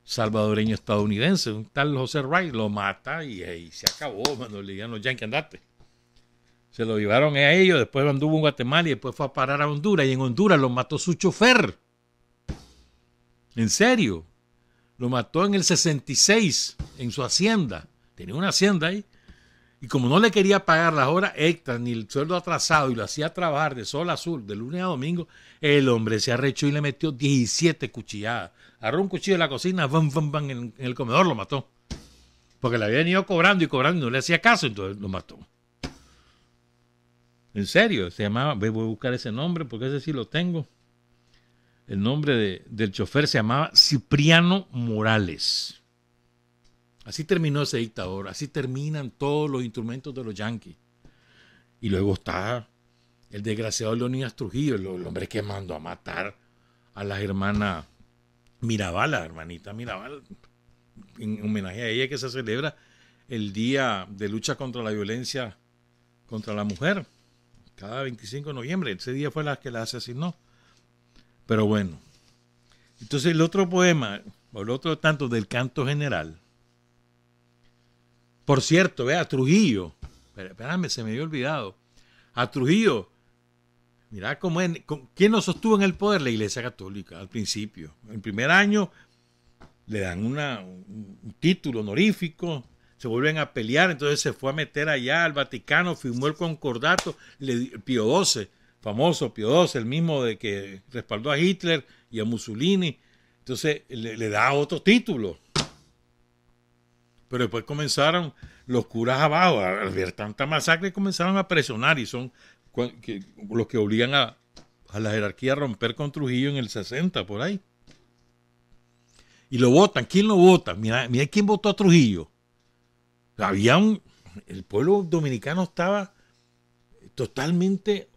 salvadoreño estadounidense, un tal José Wright, lo mata y ahí se acabó. Cuando le dijeron los yanquis, andate. Se lo llevaron a ellos, después anduvo en Guatemala y después fue a parar a Honduras, y en Honduras lo mató su chofer. En serio. Lo mató en el 66 en su hacienda. Tenía una hacienda ahí. Y como no le quería pagar las horas extras ni el sueldo atrasado y lo hacía trabajar de sol a azul, de lunes a domingo, el hombre se arrechó y le metió 17 cuchilladas. Agarró un cuchillo de la cocina, bam, bam, bam, en el comedor lo mató. Porque le habían ido cobrando y no le hacía caso, entonces lo mató. En serio, se llamaba, voy a buscar ese nombre porque ese sí lo tengo. El nombre del chofer se llamaba Cipriano Morales. Así terminó ese dictador. Así terminan todos los instrumentos de los yanquis. Y luego está el desgraciado Leonidas Trujillo, el hombre que mandó a matar a la hermana Mirabal, la hermanita Mirabal, en homenaje a ella, que se celebra el Día de Lucha contra la Violencia contra la Mujer, cada 25 de noviembre. Ese día fue la que la asesinó. Pero bueno, entonces el otro poema, o el otro tanto del canto general. Por cierto, vea, Trujillo, espérame, se me había olvidado. A Trujillo, mirá cómo es, ¿quién lo sostuvo en el poder? La Iglesia Católica, al principio. En el primer año le dan un título honorífico, se vuelven a pelear, entonces se fue a meter allá al Vaticano, firmó el concordato, Pío XII, famoso Pío XII, el mismo de que respaldó a Hitler y a Mussolini, entonces le da otro título. Pero después comenzaron los curas abajo, al ver tanta masacre, comenzaron a presionar y son los que obligan a la jerarquía a romper con Trujillo en el 60, por ahí. Y lo votan. ¿Quién lo vota? Mira quién votó a Trujillo. El pueblo dominicano estaba totalmente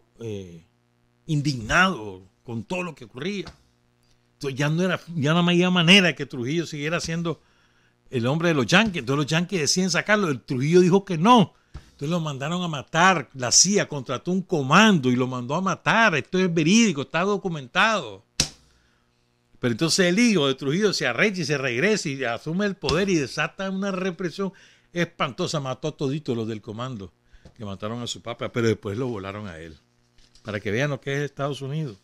indignado con todo lo que ocurría. Entonces ya no había manera de que Trujillo siguiera siendo el hombre de los yanquis. Entonces los yanquis deciden sacarlo. El Trujillo dijo que no. Entonces lo mandaron a matar, la CIA contrató un comando y lo mandó a matar. Esto es verídico, está documentado. Pero entonces el hijo de Trujillo se arrecha y se regresa y asume el poder y desata una represión espantosa. Mató a toditos los del comando, que mataron a su papá, pero después lo volaron a él. Para que vean lo que es Estados Unidos.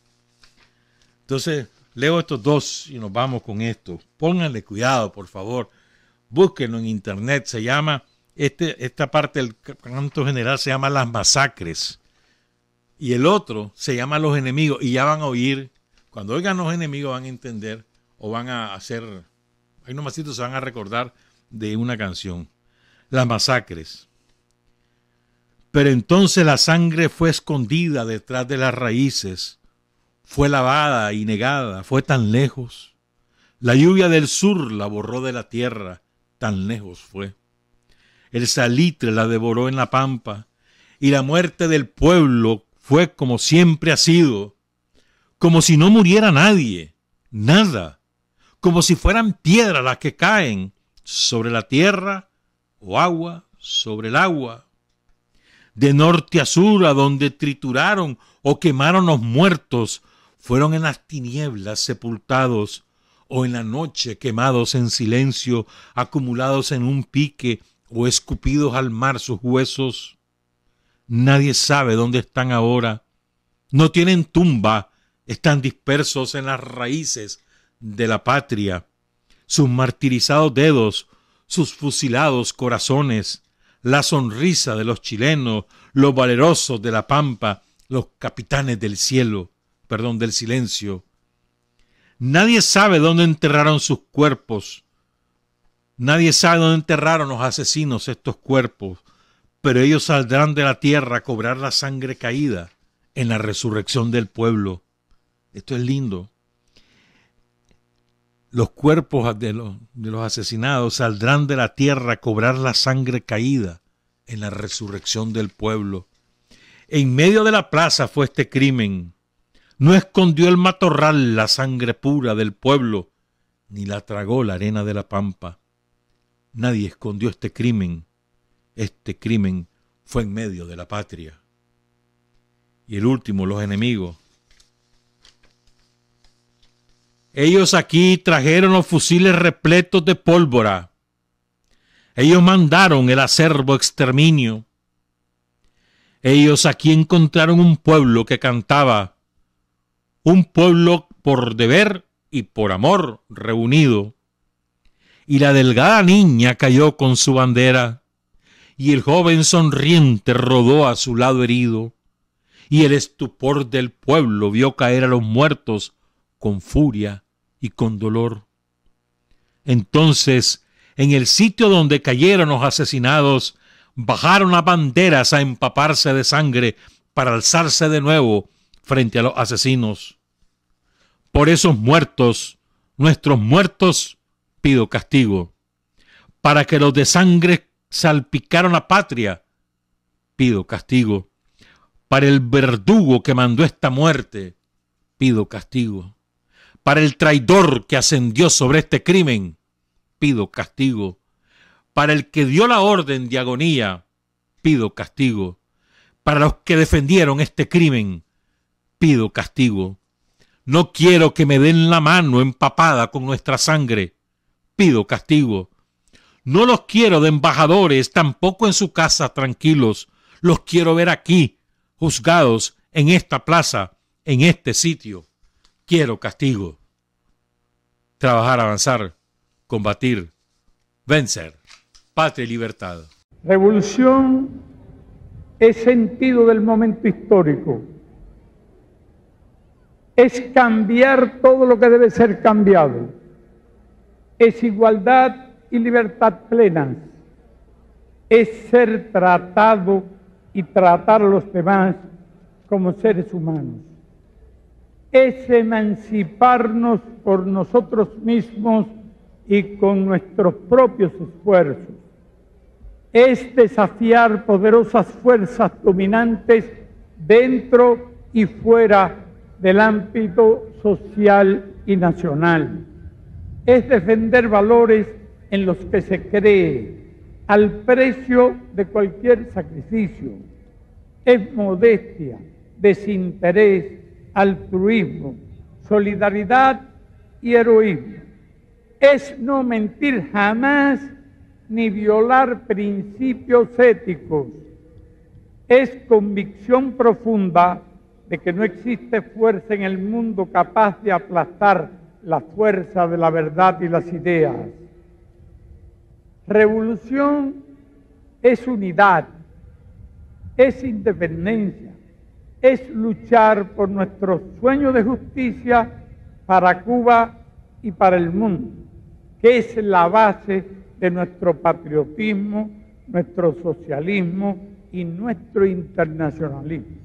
Entonces, leo estos dos y nos vamos con esto. Pónganle cuidado, por favor. Búsquenlo en internet. Se llama, esta parte del canto general se llama Las Masacres. Y el otro se llama Los Enemigos. Y ya van a oír. Cuando oigan Los Enemigos van a entender o van a hacer, hay unos masitos se van a recordar de una canción. Las Masacres. Pero entonces la sangre fue escondida detrás de las raíces, fue lavada y negada, fue tan lejos. La lluvia del sur la borró de la tierra, tan lejos fue. El salitre la devoró en la pampa, y la muerte del pueblo fue como siempre ha sido, como si no muriera nadie, nada, como si fueran piedras las que caen sobre la tierra o agua sobre el agua. De norte a sur, a donde trituraron o quemaron los muertos, fueron en las tinieblas sepultados, o en la noche quemados en silencio, acumulados en un pique, o escupidos al mar sus huesos. Nadie sabe dónde están ahora. No tienen tumba, están dispersos en las raíces de la patria. Sus martirizados dedos, sus fusilados corazones, la sonrisa de los chilenos, los valerosos de la pampa, los capitanes del cielo, del silencio. Nadie sabe dónde enterraron sus cuerpos. Nadie sabe dónde enterraron los asesinos estos cuerpos, pero ellos saldrán de la tierra a cobrar la sangre caída en la resurrección del pueblo. Esto es lindo. Los cuerpos de los asesinados saldrán de la tierra a cobrar la sangre caída en la resurrección del pueblo. En medio de la plaza fue este crimen. No escondió el matorral la sangre pura del pueblo, ni la tragó la arena de la pampa. Nadie escondió este crimen. Este crimen fue en medio de la patria. Y el último, los enemigos. Ellos aquí trajeron los fusiles repletos de pólvora. Ellos mandaron el acerbo exterminio. Ellos aquí encontraron un pueblo que cantaba, un pueblo por deber y por amor reunido. Y la delgada niña cayó con su bandera, y el joven sonriente rodó a su lado herido, y el estupor del pueblo vio caer a los muertos con furia y con dolor. Entonces, en el sitio donde cayeron los asesinados, bajaron las banderas a empaparse de sangre para alzarse de nuevo frente a los asesinos. Por esos muertos, nuestros muertos, pido castigo. Para que los de sangre salpicaron la patria, pido castigo. Para el verdugo que mandó esta muerte, pido castigo. Para el traidor que ascendió sobre este crimen, pido castigo. Para el que dio la orden de agonía, pido castigo. Para los que defendieron este crimen, pido castigo. No quiero que me den la mano empapada con nuestra sangre, pido castigo. No los quiero de embajadores, tampoco en su casa tranquilos. Los quiero ver aquí, juzgados en esta plaza, en este sitio. Quiero castigo. Trabajar, avanzar, combatir, vencer. Patria y libertad. Revolución es sentido del momento histórico. Es cambiar todo lo que debe ser cambiado. Es igualdad y libertad plenas. Es ser tratado y tratar a los demás como seres humanos. Es emanciparnos por nosotros mismos y con nuestros propios esfuerzos. Es desafiar poderosas fuerzas dominantes dentro y fuera del ámbito social y nacional. Es defender valores en los que se cree, al precio de cualquier sacrificio. Es modestia, desinterés, altruismo, solidaridad y heroísmo. Es no mentir jamás ni violar principios éticos. Es convicción profunda de que no existe fuerza en el mundo capaz de aplastar la fuerza de la verdad y las ideas. Revolución es unidad, es independencia, es luchar por nuestro sueño de justicia para Cuba y para el mundo, que es la base de nuestro patriotismo, nuestro socialismo y nuestro internacionalismo.